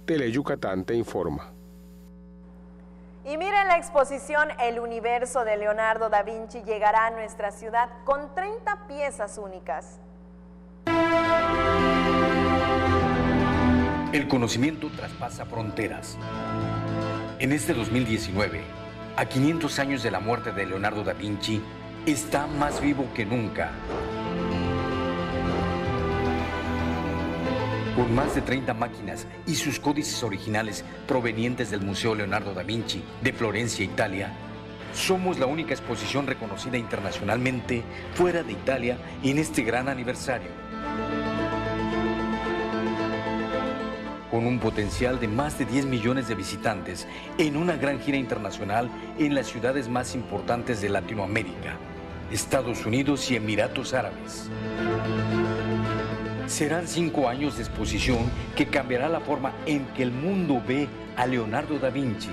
Tele Yucatán Te Informa. Y miren, la exposición El Universo de Leonardo da Vinci llegará a nuestra ciudad con 30 piezas únicas. El conocimiento traspasa fronteras. En este 2019, a 500 años de la muerte de Leonardo da Vinci, está más vivo que nunca. Con más de 30 máquinas y sus códices originales provenientes del Museo Leonardo da Vinci de Florencia, Italia, somos la única exposición reconocida internacionalmente fuera de Italia en este gran aniversario. Con un potencial de más de 10 millones de visitantes en una gran gira internacional en las ciudades más importantes de Latinoamérica, Estados Unidos y Emiratos Árabes. Serán 5 años de exposición que cambiará la forma en que el mundo ve a Leonardo da Vinci.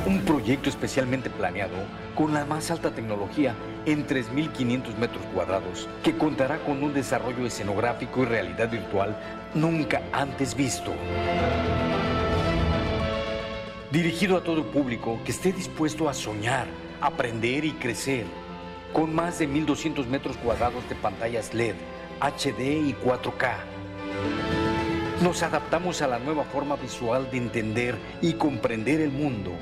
Un proyecto especialmente planeado con la más alta tecnología en 3.500 metros cuadrados, que contará con un desarrollo escenográfico y realidad virtual nunca antes visto. Dirigido a todo público que esté dispuesto a soñar, aprender y crecer, con más de 1.200 metros cuadrados de pantallas LED, HD y 4K. Nos adaptamos a la nueva forma visual de entender y comprender el mundo.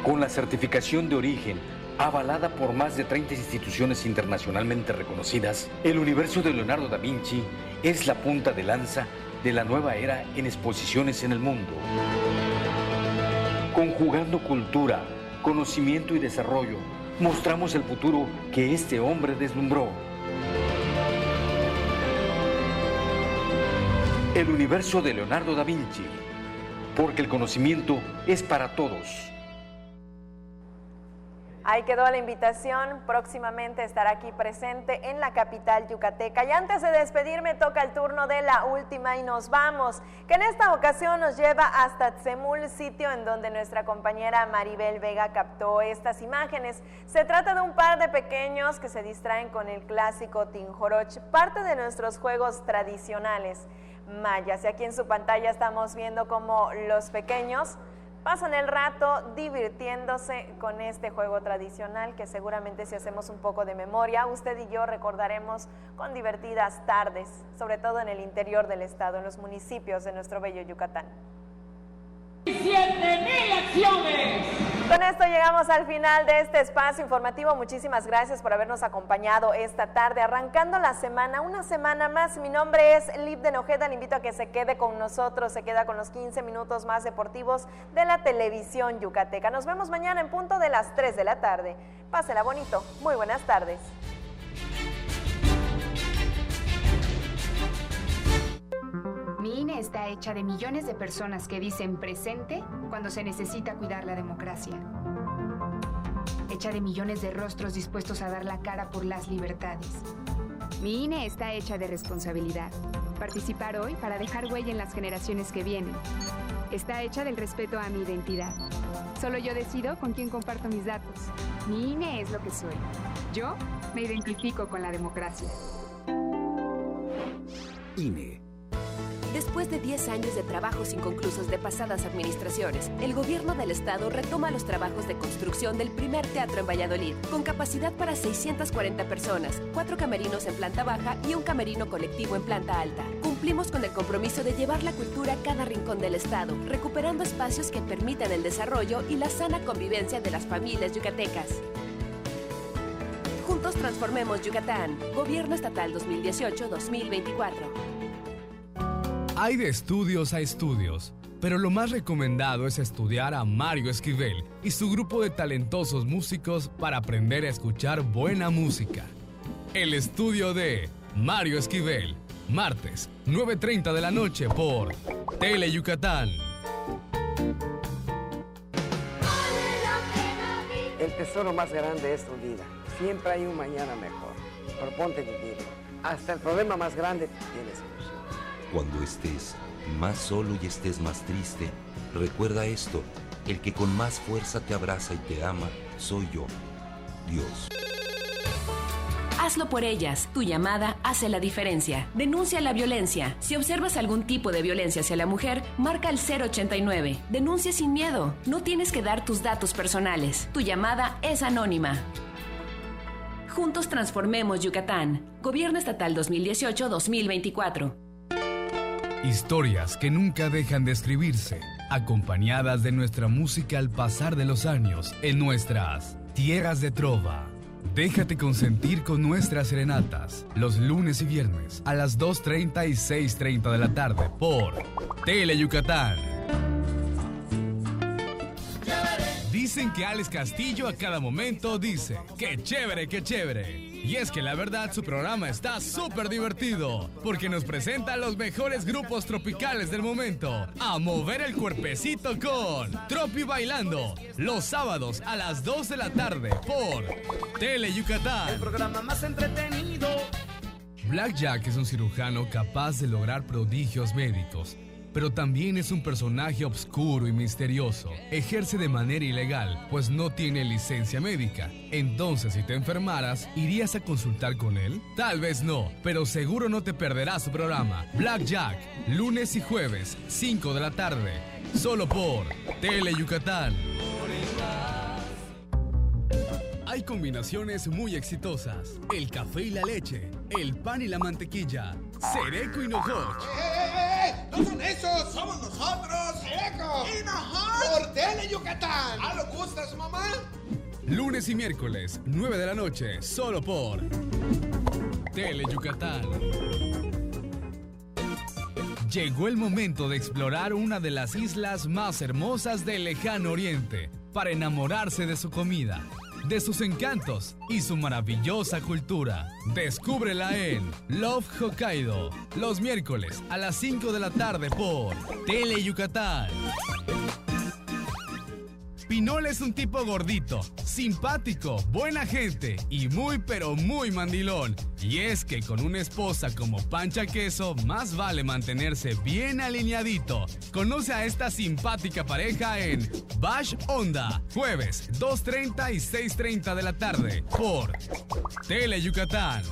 Con la certificación de origen, avalada por más de 30 instituciones internacionalmente reconocidas, el universo de Leonardo da Vinci es la punta de lanza de la nueva era en exposiciones en el mundo. Conjugando cultura, conocimiento y desarrollo, mostramos el futuro que este hombre deslumbró. El universo de Leonardo da Vinci, porque el conocimiento es para todos. Ahí quedó la invitación, próximamente estará aquí presente en la capital yucateca. Y antes de despedirme, toca el turno de la última y nos vamos, que en esta ocasión nos lleva hasta Tzemul, sitio en donde nuestra compañera Maribel Vega captó estas imágenes. Se trata de un par de pequeños que se distraen con el clásico Tinjoroch, parte de nuestros juegos tradicionales mayas. Y aquí en su pantalla estamos viendo cómo los pequeños pasan el rato divirtiéndose con este juego tradicional que seguramente, si hacemos un poco de memoria, usted y yo recordaremos con divertidas tardes, sobre todo en el interior del estado, en los municipios de nuestro bello Yucatán. 7,000 acciones. Con esto llegamos al final de este espacio informativo. Muchísimas gracias por habernos acompañado esta tarde, arrancando la semana, una semana más. Mi nombre es Liv de Nojeda, le invito a que se quede con nosotros, se queda con los 15 minutos más deportivos de la televisión yucateca. Nos vemos mañana en punto de las 3 de la tarde. Pásela bonito, muy buenas tardes. Mi INE está hecha de millones de personas que dicen presente cuando se necesita cuidar la democracia. Hecha de millones de rostros dispuestos a dar la cara por las libertades. Mi INE está hecha de responsabilidad. Participar hoy para dejar huella en las generaciones que vienen. Está hecha del respeto a mi identidad. Solo yo decido con quién comparto mis datos. Mi INE es lo que soy. Yo me identifico con la democracia. INE. Después de 10 años de trabajos inconclusos de pasadas administraciones, el gobierno del estado retoma los trabajos de construcción del primer teatro en Valladolid, con capacidad para 640 personas, 4 camerinos en planta baja y un camerino colectivo en planta alta. Cumplimos con el compromiso de llevar la cultura a cada rincón del estado, recuperando espacios que permitan el desarrollo y la sana convivencia de las familias yucatecas. Juntos transformemos Yucatán. Gobierno Estatal 2018-2024. Hay de estudios a estudios, pero lo más recomendado es estudiar a Mario Esquivel y su grupo de talentosos músicos para aprender a escuchar buena música. El estudio de Mario Esquivel, martes, 9:30 de la noche por Tele Yucatán. El tesoro más grande es tu vida. Siempre hay un mañana mejor. Proponte vivirlo. Hasta el problema más grande tiene solución. Cuando estés más solo y estés más triste, recuerda esto: el que con más fuerza te abraza y te ama, soy yo, Dios. Hazlo por ellas. Tu llamada hace la diferencia. Denuncia la violencia. Si observas algún tipo de violencia hacia la mujer, marca el 089. Denuncia sin miedo. No tienes que dar tus datos personales. Tu llamada es anónima. Juntos transformemos Yucatán. Gobierno Estatal 2018-2024. Historias que nunca dejan de escribirse, acompañadas de nuestra música al pasar de los años en nuestras tierras de trova. Déjate consentir con nuestras serenatas, los lunes y viernes a las 2:30 y 6:30 de la tarde por Tele Yucatán. Dicen que Alex Castillo a cada momento dice, ¡qué chévere, qué chévere! Y es que la verdad su programa está súper divertido, porque nos presenta los mejores grupos tropicales del momento, a mover el cuerpecito con Tropi Bailando, los sábados a las 2 de la tarde por Tele Yucatán. El programa más entretenido. Black Jack es un cirujano capaz de lograr prodigios médicos, pero también es un personaje oscuro y misterioso. Ejerce de manera ilegal, pues no tiene licencia médica. Entonces, si te enfermaras, ¿irías a consultar con él? Tal vez no, pero seguro no te perderás su programa. Black Jack, lunes y jueves, 5 de la tarde, solo por Tele Yucatán. Hay combinaciones muy exitosas: el café y la leche, el pan y la mantequilla, Sereco y Nojoch. ¡No son esos! ¡Somos nosotros! ¡Sereco! ¡Y Nojoch! ¡Por Tele Yucatán! ¿Ah, lo gustas, mamá? Lunes y miércoles, 9 de la noche, solo por Tele Yucatán. Llegó el momento de explorar una de las islas más hermosas del lejano oriente para enamorarse de su comida, de sus encantos y su maravillosa cultura. Descúbrela en Love Hokkaido, los miércoles a las 5 de la tarde por Tele Yucatán. Pinol es un tipo gordito, simpático, buena gente y muy pero muy mandilón. Y es que con una esposa como Pancha Queso, más vale mantenerse bien alineadito. Conoce a esta simpática pareja en Bash Onda, jueves 2:30 y 6:30 de la tarde por Tele Yucatán.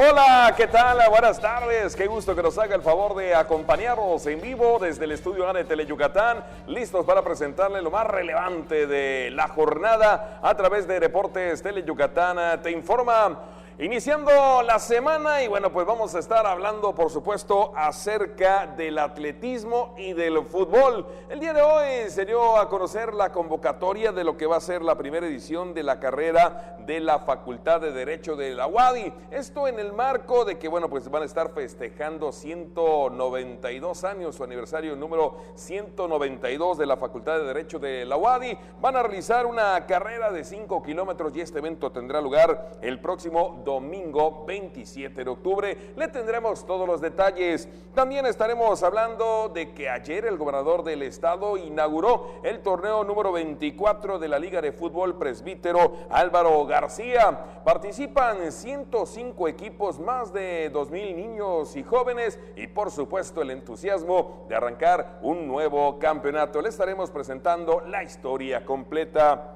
Hola, ¿qué tal? Buenas tardes. Qué gusto que nos haga el favor de acompañarnos en vivo desde el estudio A de Teleyucatán, listos para presentarle lo más relevante de la jornada a través de Deportes Teleyucatán. Te informa. Iniciando la semana y bueno, pues vamos a estar hablando por supuesto acerca del atletismo y del fútbol. El día de hoy se dio a conocer la convocatoria de lo que va a ser la primera edición de la carrera de la Facultad de Derecho de la UADY. Esto en el marco de que bueno, pues van a estar festejando 192 años, su aniversario número 192 de la Facultad de Derecho de la UADY. Van a realizar una carrera de 5 kilómetros y este evento tendrá lugar el próximo domingo 27 de octubre. Le tendremos todos los detalles. También estaremos hablando de que ayer el gobernador del estado inauguró el torneo número 24 de la Liga de Fútbol Presbítero Álvaro García. Participan 105 equipos, más de 2,000 niños y jóvenes y por supuesto el entusiasmo de arrancar un nuevo campeonato. Le estaremos presentando la historia completa.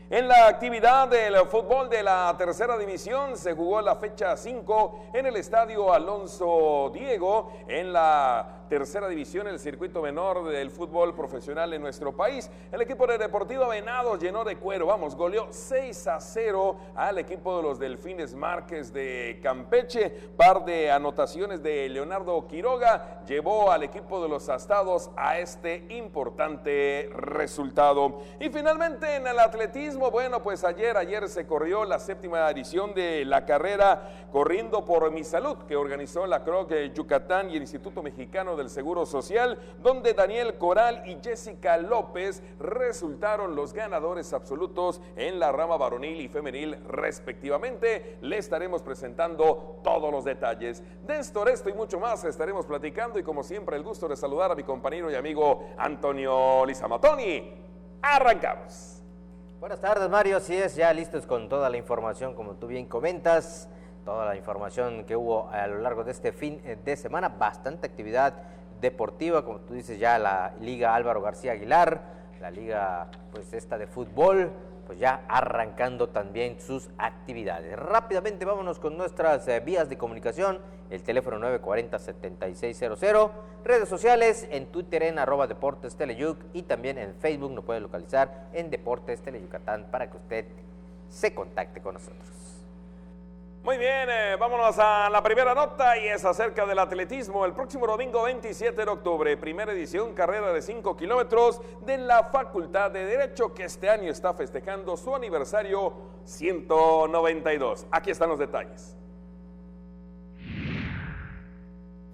En la actividad del fútbol de la tercera división se jugó la fecha 5 en el estadio Alonso Diego en la tercera división, el circuito menor del fútbol profesional en nuestro país. El equipo de Deportivo Venados llenó de cuero, goleó 6-0 al equipo de los Delfines Márquez de Campeche. Par de anotaciones de Leonardo Quiroga llevó al equipo de los Astados a este importante resultado. Y finalmente en el atletismo, bueno, pues ayer se corrió la séptima edición de la carrera Corriendo por mi Salud, que organizó la CROC Yucatán y el Instituto Mexicano del Seguro Social, donde Daniel Coral y Jessica López resultaron los ganadores absolutos en la rama varonil y femenil respectivamente. Le estaremos presentando todos los detalles. De esto y mucho más estaremos platicando y como siempre el gusto de saludar a mi compañero y amigo Antonio Lizamatoni. Arrancamos. Buenas tardes, Mario, así es, ya listos con toda la información, como tú bien comentas, toda la información que hubo a lo largo de este fin de semana, bastante actividad deportiva, como tú dices, ya la Liga Álvaro García Aguilar, la Liga pues esta de fútbol, pues ya arrancando también sus actividades. Rápidamente vámonos con nuestras vías de comunicación, el teléfono 940-7600, redes sociales, en Twitter en @Deportes Teleyuc y también en Facebook nos puede localizar en Deportes Teleyucatán para que usted se contacte con nosotros. Muy bien, vámonos a la primera nota y es acerca del atletismo. El próximo domingo 27 de octubre, primera edición, carrera de 5 kilómetros de la Facultad de Derecho, que este año está festejando su aniversario 192. Aquí están los detalles.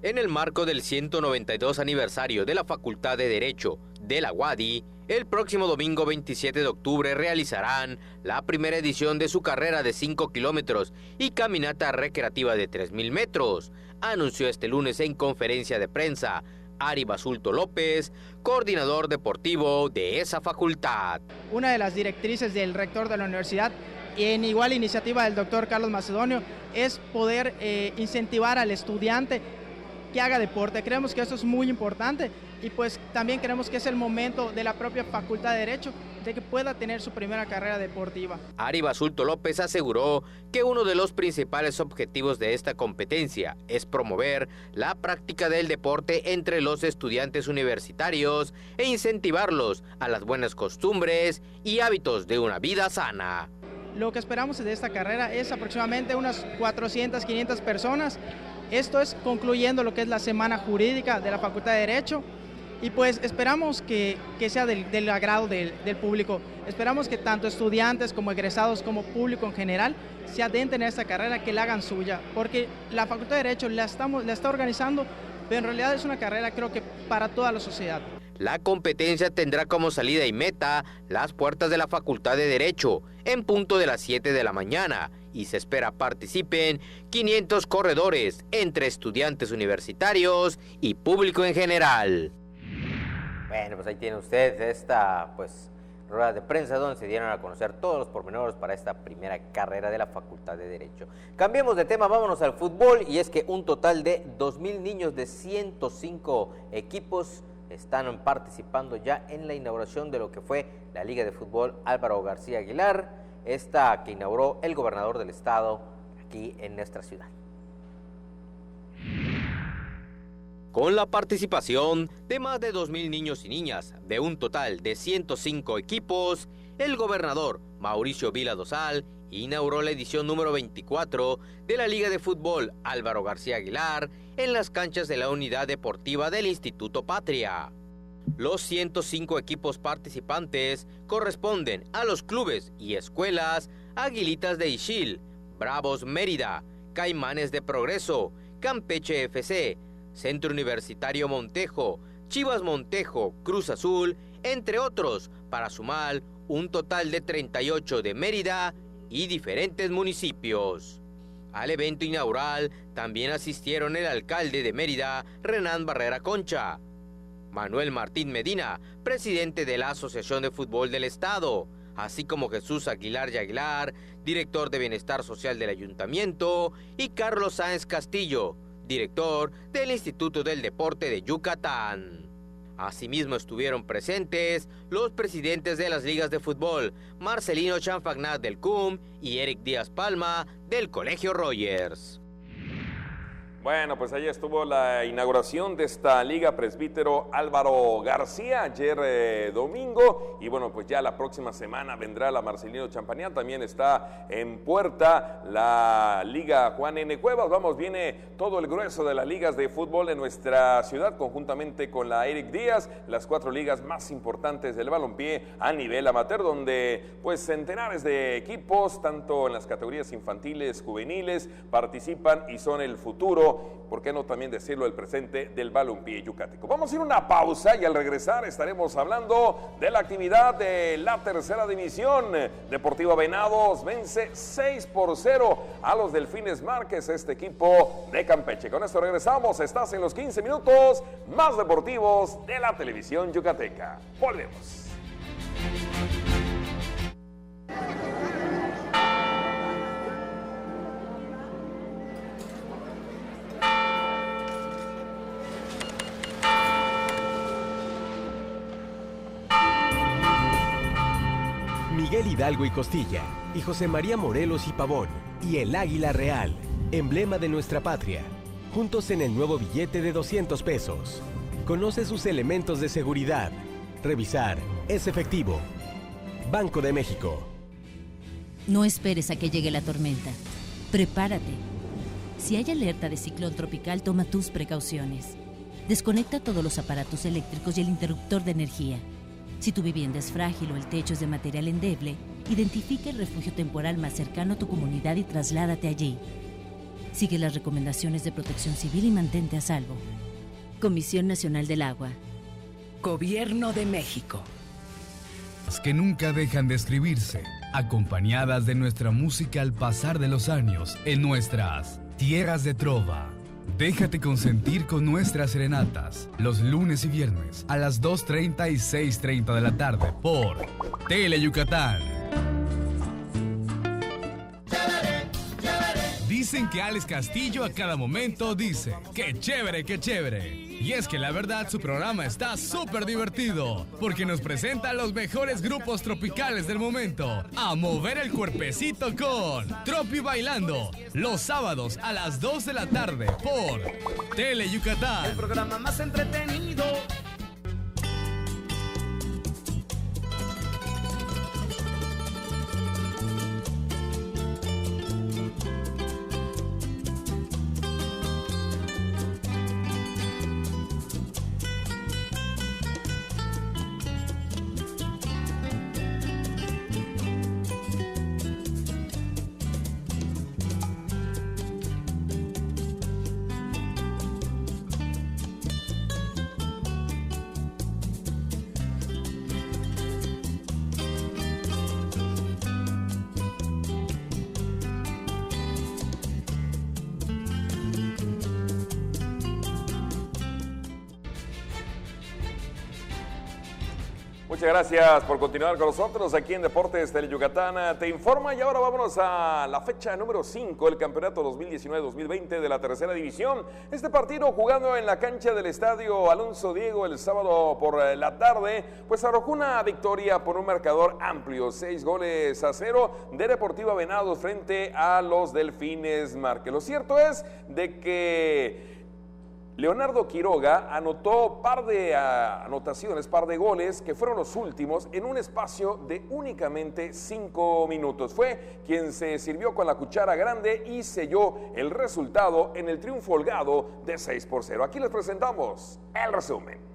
En el marco del 192 aniversario de la Facultad de Derecho de la UADY, el próximo domingo 27 de octubre realizarán la primera edición de su carrera de 5 kilómetros y caminata recreativa de 3,000 metros, anunció este lunes en conferencia de prensa Ari Basulto López, coordinador deportivo de esa facultad. Una de las directrices del rector de la universidad, en igual iniciativa del doctor Carlos Macedonio, es poder incentivar al estudiante que haga deporte. Creemos que esto es muy importante y pues también creemos que es el momento de la propia Facultad de Derecho de que pueda tener su primera carrera deportiva. Ari Basulto López aseguró que uno de los principales objetivos de esta competencia es promover la práctica del deporte entre los estudiantes universitarios e incentivarlos a las buenas costumbres y hábitos de una vida sana. Lo que esperamos de esta carrera es aproximadamente unas 400, 500 personas. Esto es concluyendo lo que es la semana jurídica de la Facultad de Derecho y pues esperamos que sea del agrado del público. Esperamos que tanto estudiantes como egresados como público en general se adentren a esta carrera, que la hagan suya, porque la Facultad de Derecho la está organizando, pero en realidad es una carrera creo que para toda la sociedad. La competencia tendrá como salida y meta las puertas de la Facultad de Derecho en punto de las 7 de la mañana y se espera participen 500 corredores entre estudiantes universitarios y público en general. Bueno, pues ahí tiene usted esta rueda de prensa donde se dieron a conocer todos los pormenores para esta primera carrera de la Facultad de Derecho. Cambiemos de tema, vámonos al fútbol y es que un total de 2,000 niños de 105 equipos están participando ya en la inauguración de lo que fue la Liga de Fútbol Álvaro García Aguilar, esta que inauguró el gobernador del estado aquí en nuestra ciudad. con la participación de más de 2,000 niños y niñas de un total de 105 equipos. El gobernador Mauricio Vila Dosal inauguró la edición número 24 de la Liga de Fútbol Álvaro García Aguilar en las canchas de la Unidad Deportiva del Instituto Patria. Los 105 equipos participantes corresponden a los clubes y escuelas Aguilitas de Ixil, Bravos Mérida, Caimanes de Progreso, Campeche FC, Centro Universitario Montejo, Chivas Montejo, Cruz Azul, entre otros, para sumar un total de 38 de Mérida y diferentes municipios. Al evento inaugural también asistieron el alcalde de Mérida, Renán Barrera Concha, Manuel Martín Medina, presidente de la Asociación de Fútbol del Estado, así como Jesús Aguilar y Aguilar, director de Bienestar Social del Ayuntamiento, y Carlos Sáenz Castillo, director del Instituto del Deporte de Yucatán. Asimismo estuvieron presentes los presidentes de las ligas de fútbol, Marcelino Chanfagnat del CUM y Eric Díaz Palma del Colegio Rogers. Bueno, pues ahí estuvo la inauguración de esta Liga Presbítero Álvaro García ayer domingo, y bueno, pues ya la próxima semana vendrá la Marcelino Champagnat. También está en puerta la Liga Juan N. Cuevas. Vamos, viene todo el grueso de las ligas de fútbol en nuestra ciudad, conjuntamente con la Eric Díaz, las 4 ligas más importantes del balompié a nivel amateur, donde pues centenares de equipos, tanto en las categorías infantiles, juveniles, participan y son el futuro, ¿por qué no también decirlo, el presente del balompié yucateco? Vamos a ir a una pausa y al regresar estaremos hablando de la actividad de la tercera división. Deportiva Venados vence 6-0 a los Delfines Márquez, este equipo de Campeche. Con esto regresamos, estás en los 15 minutos más deportivos de la televisión yucateca. Volvemos. Miguel Hidalgo y Costilla, y José María Morelos y Pavón, y el Águila Real, emblema de nuestra patria, juntos en el nuevo billete de 200 pesos. Conoce sus elementos de seguridad. Revisar es efectivo. Banco de México. No esperes a que llegue la tormenta. Prepárate. Si hay alerta de ciclón tropical, toma tus precauciones. Desconecta todos los aparatos eléctricos y el interruptor de energía. Si tu vivienda es frágil o el techo es de material endeble, identifica el refugio temporal más cercano a tu comunidad y trasládate allí. Sigue las recomendaciones de Protección Civil y mantente a salvo. Comisión Nacional del Agua. Gobierno de México. Que nunca dejan de escribirse, acompañadas de nuestra música al pasar de los años en nuestras tierras de trova. Déjate consentir con nuestras serenatas, los lunes y viernes a las 2:30 y 6:30 de la tarde por Tele Yucatán. Dicen que Alex Castillo a cada momento dice, ¡qué chévere, qué chévere! Y es que la verdad su programa está súper divertido, porque nos presenta a los mejores grupos tropicales del momento, a mover el cuerpecito con Tropi Bailando, los sábados a las 2 de la tarde por Tele Yucatán. El programa más entretenido. Muchas gracias por continuar con nosotros aquí en Deportes Tele Yucatán. Te informa y ahora vámonos a la fecha número 5 del campeonato 2019-2020 de la tercera división. Este partido jugando en la cancha del estadio Alonso Diego el sábado por la tarde, pues arrojó una victoria por un marcador amplio, 6-0 de Deportiva Venados frente a los Delfines Márquez. Lo cierto es de que Leonardo Quiroga anotó par de goles que fueron los últimos en un espacio de únicamente 5 minutos. Fue quien se sirvió con la cuchara grande y selló el resultado en el triunfo holgado de 6-0. Aquí les presentamos el resumen.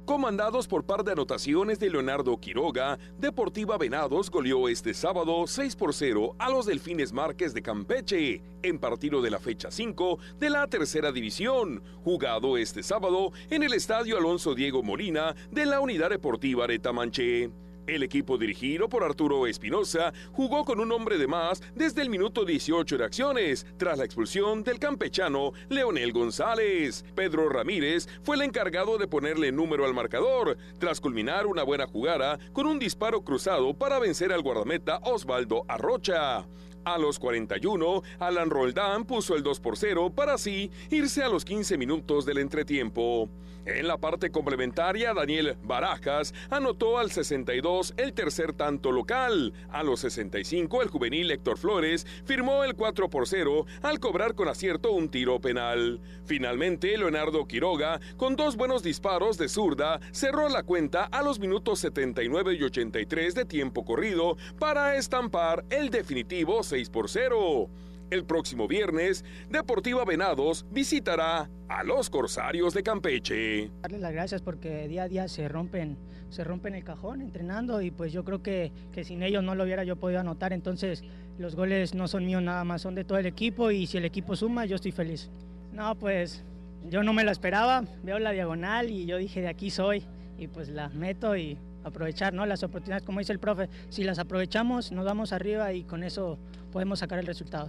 Comandados por par de anotaciones de Leonardo Quiroga, Deportiva Venados goleó este sábado 6-0 a los Delfines Márquez de Campeche, en partido de la fecha 5 de la tercera división, jugado este sábado en el Estadio Alonso Diego Molina de la Unidad Deportiva Aretamanche. El equipo dirigido por Arturo Espinosa jugó con un hombre de más desde el minuto 18 de acciones, tras la expulsión del campechano Leonel González. Pedro Ramírez fue el encargado de ponerle número al marcador, tras culminar una buena jugada con un disparo cruzado para vencer al guardameta Osvaldo Arrocha. A los 41, Alan Roldán puso el 2-0 para así irse a los 15 minutos del entretiempo. En la parte complementaria, Daniel Barajas anotó al 62 el tercer tanto local. A los 65, el juvenil Héctor Flores firmó el 4-0 al cobrar con acierto un tiro penal. Finalmente, Leonardo Quiroga, con 2 buenos disparos de zurda, cerró la cuenta a los minutos 79 y 83 de tiempo corrido para estampar el definitivo 6-0. El próximo viernes, Deportiva Venados visitará a los Corsarios de Campeche. Darles las gracias porque día a día se rompen el cajón entrenando y pues yo creo que sin ellos no lo hubiera yo podido anotar, entonces los goles no son míos nada más, son de todo el equipo y si el equipo suma yo estoy feliz. No, pues yo no me lo esperaba, veo la diagonal y yo dije de aquí soy y pues la meto y aprovechar, ¿no? Las oportunidades, como dice el profe, si las aprovechamos nos vamos arriba y con eso podemos sacar el resultado.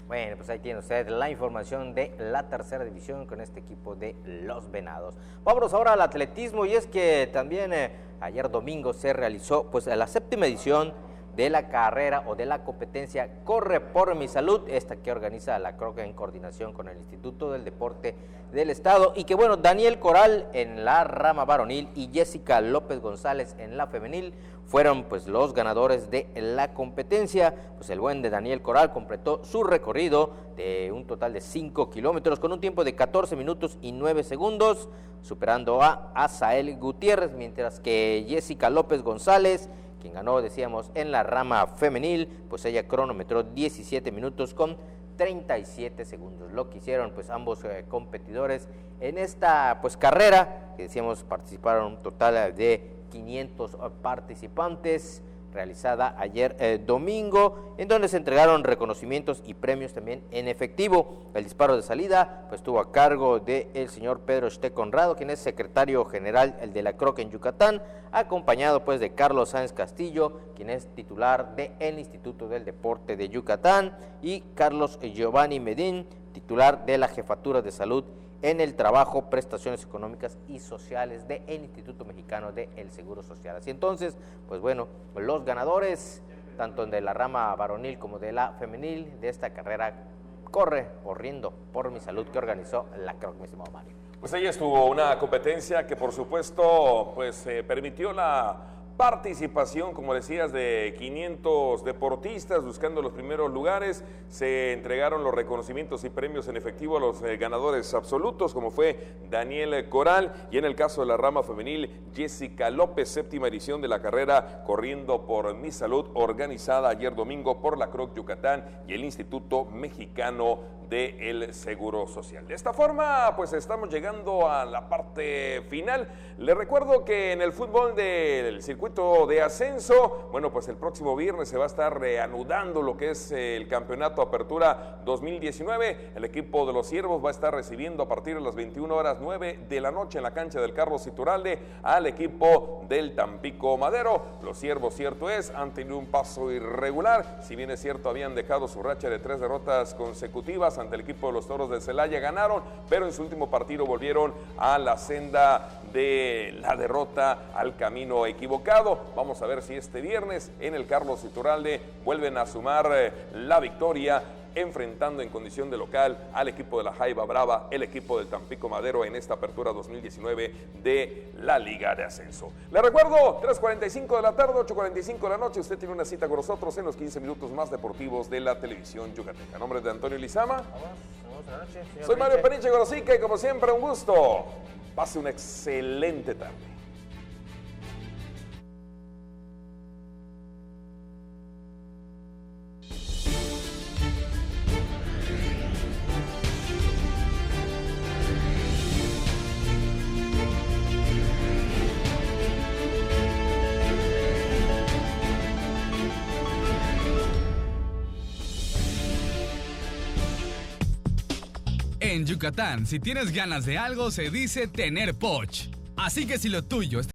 Bueno, pues ahí tiene usted la información de la tercera división con este equipo de los Venados. Vámonos ahora al atletismo y es que también ayer domingo se realizó pues la 7ª edición de la carrera o de la competencia Corre por mi Salud, esta que organiza la CROC en coordinación con el Instituto del Deporte del Estado y que bueno, Daniel Coral en la rama varonil y Jessica López González en la femenil fueron pues los ganadores de la competencia. Pues el buen de Daniel Coral completó su recorrido de un total de 5 kilómetros con un tiempo de 14 minutos y 9 segundos, superando a Azael Gutiérrez, mientras que Jessica López González, quien ganó, decíamos, en la rama femenil, pues ella cronometró 17 minutos con 37 segundos. Lo que hicieron pues ambos competidores en esta pues carrera, que decíamos participaron un total de 500 participantes, realizada ayer domingo, en donde se entregaron reconocimientos y premios también en efectivo. El disparo de salida pues estuvo a cargo del señor Pedro Este Conrado, quien es secretario general de la CROC en Yucatán, acompañado pues de Carlos Sáenz Castillo, quien es titular del Instituto del Deporte de Yucatán, y Carlos Giovanni Medín, titular de la Jefatura de Salud en el Trabajo, Prestaciones Económicas y Sociales del Instituto Mexicano del Seguro Social. Así entonces, pues bueno, los ganadores, tanto de la rama varonil como de la femenil, de esta carrera Corriendo por mi Salud que organizó la CROC, mi estimado Mario. Pues ahí estuvo una competencia que por supuesto pues permitió la participación, como decías, de 500 deportistas buscando los primeros lugares. Se entregaron los reconocimientos y premios en efectivo a los ganadores absolutos, como fue Daniel Coral, y en el caso de la rama femenil, Jessica López, 7ª edición de la carrera Corriendo por mi Salud, organizada ayer domingo por la CROC Yucatán y el Instituto Mexicano del Seguro Social. De esta forma, pues estamos llegando a la parte final. Les recuerdo que en el fútbol del circuito de ascenso, bueno, pues el próximo viernes se va a estar reanudando lo que es el Campeonato Apertura 2019. El equipo de los Ciervos va a estar recibiendo a partir de las 21:09 de la noche en la cancha del Carlos Iturralde al equipo del Tampico Madero. Los Ciervos, cierto es, han tenido un paso irregular. Si bien es cierto, habían dejado su racha de 3 derrotas consecutivas ante el equipo de los Toros de Celaya, ganaron, pero en su último partido volvieron a la senda de la derrota, al camino equivocado. Vamos a ver si este viernes en el Carlos Iturralde vuelven a sumar la victoria enfrentando en condición de local al equipo de la Jaiba Brava, el equipo del Tampico Madero en esta apertura 2019 de la Liga de Ascenso. Le recuerdo, 3:45 de la tarde, 8:45 de la noche, usted tiene una cita con nosotros en los 15 minutos más deportivos de la televisión yucateca. A nombre de Antonio Lizama, soy Mario Peniche Gorosica y como siempre un gusto. Pase una excelente tarde. En Yucatán, si tienes ganas de algo, se dice tener poch. Así que si lo tuyo es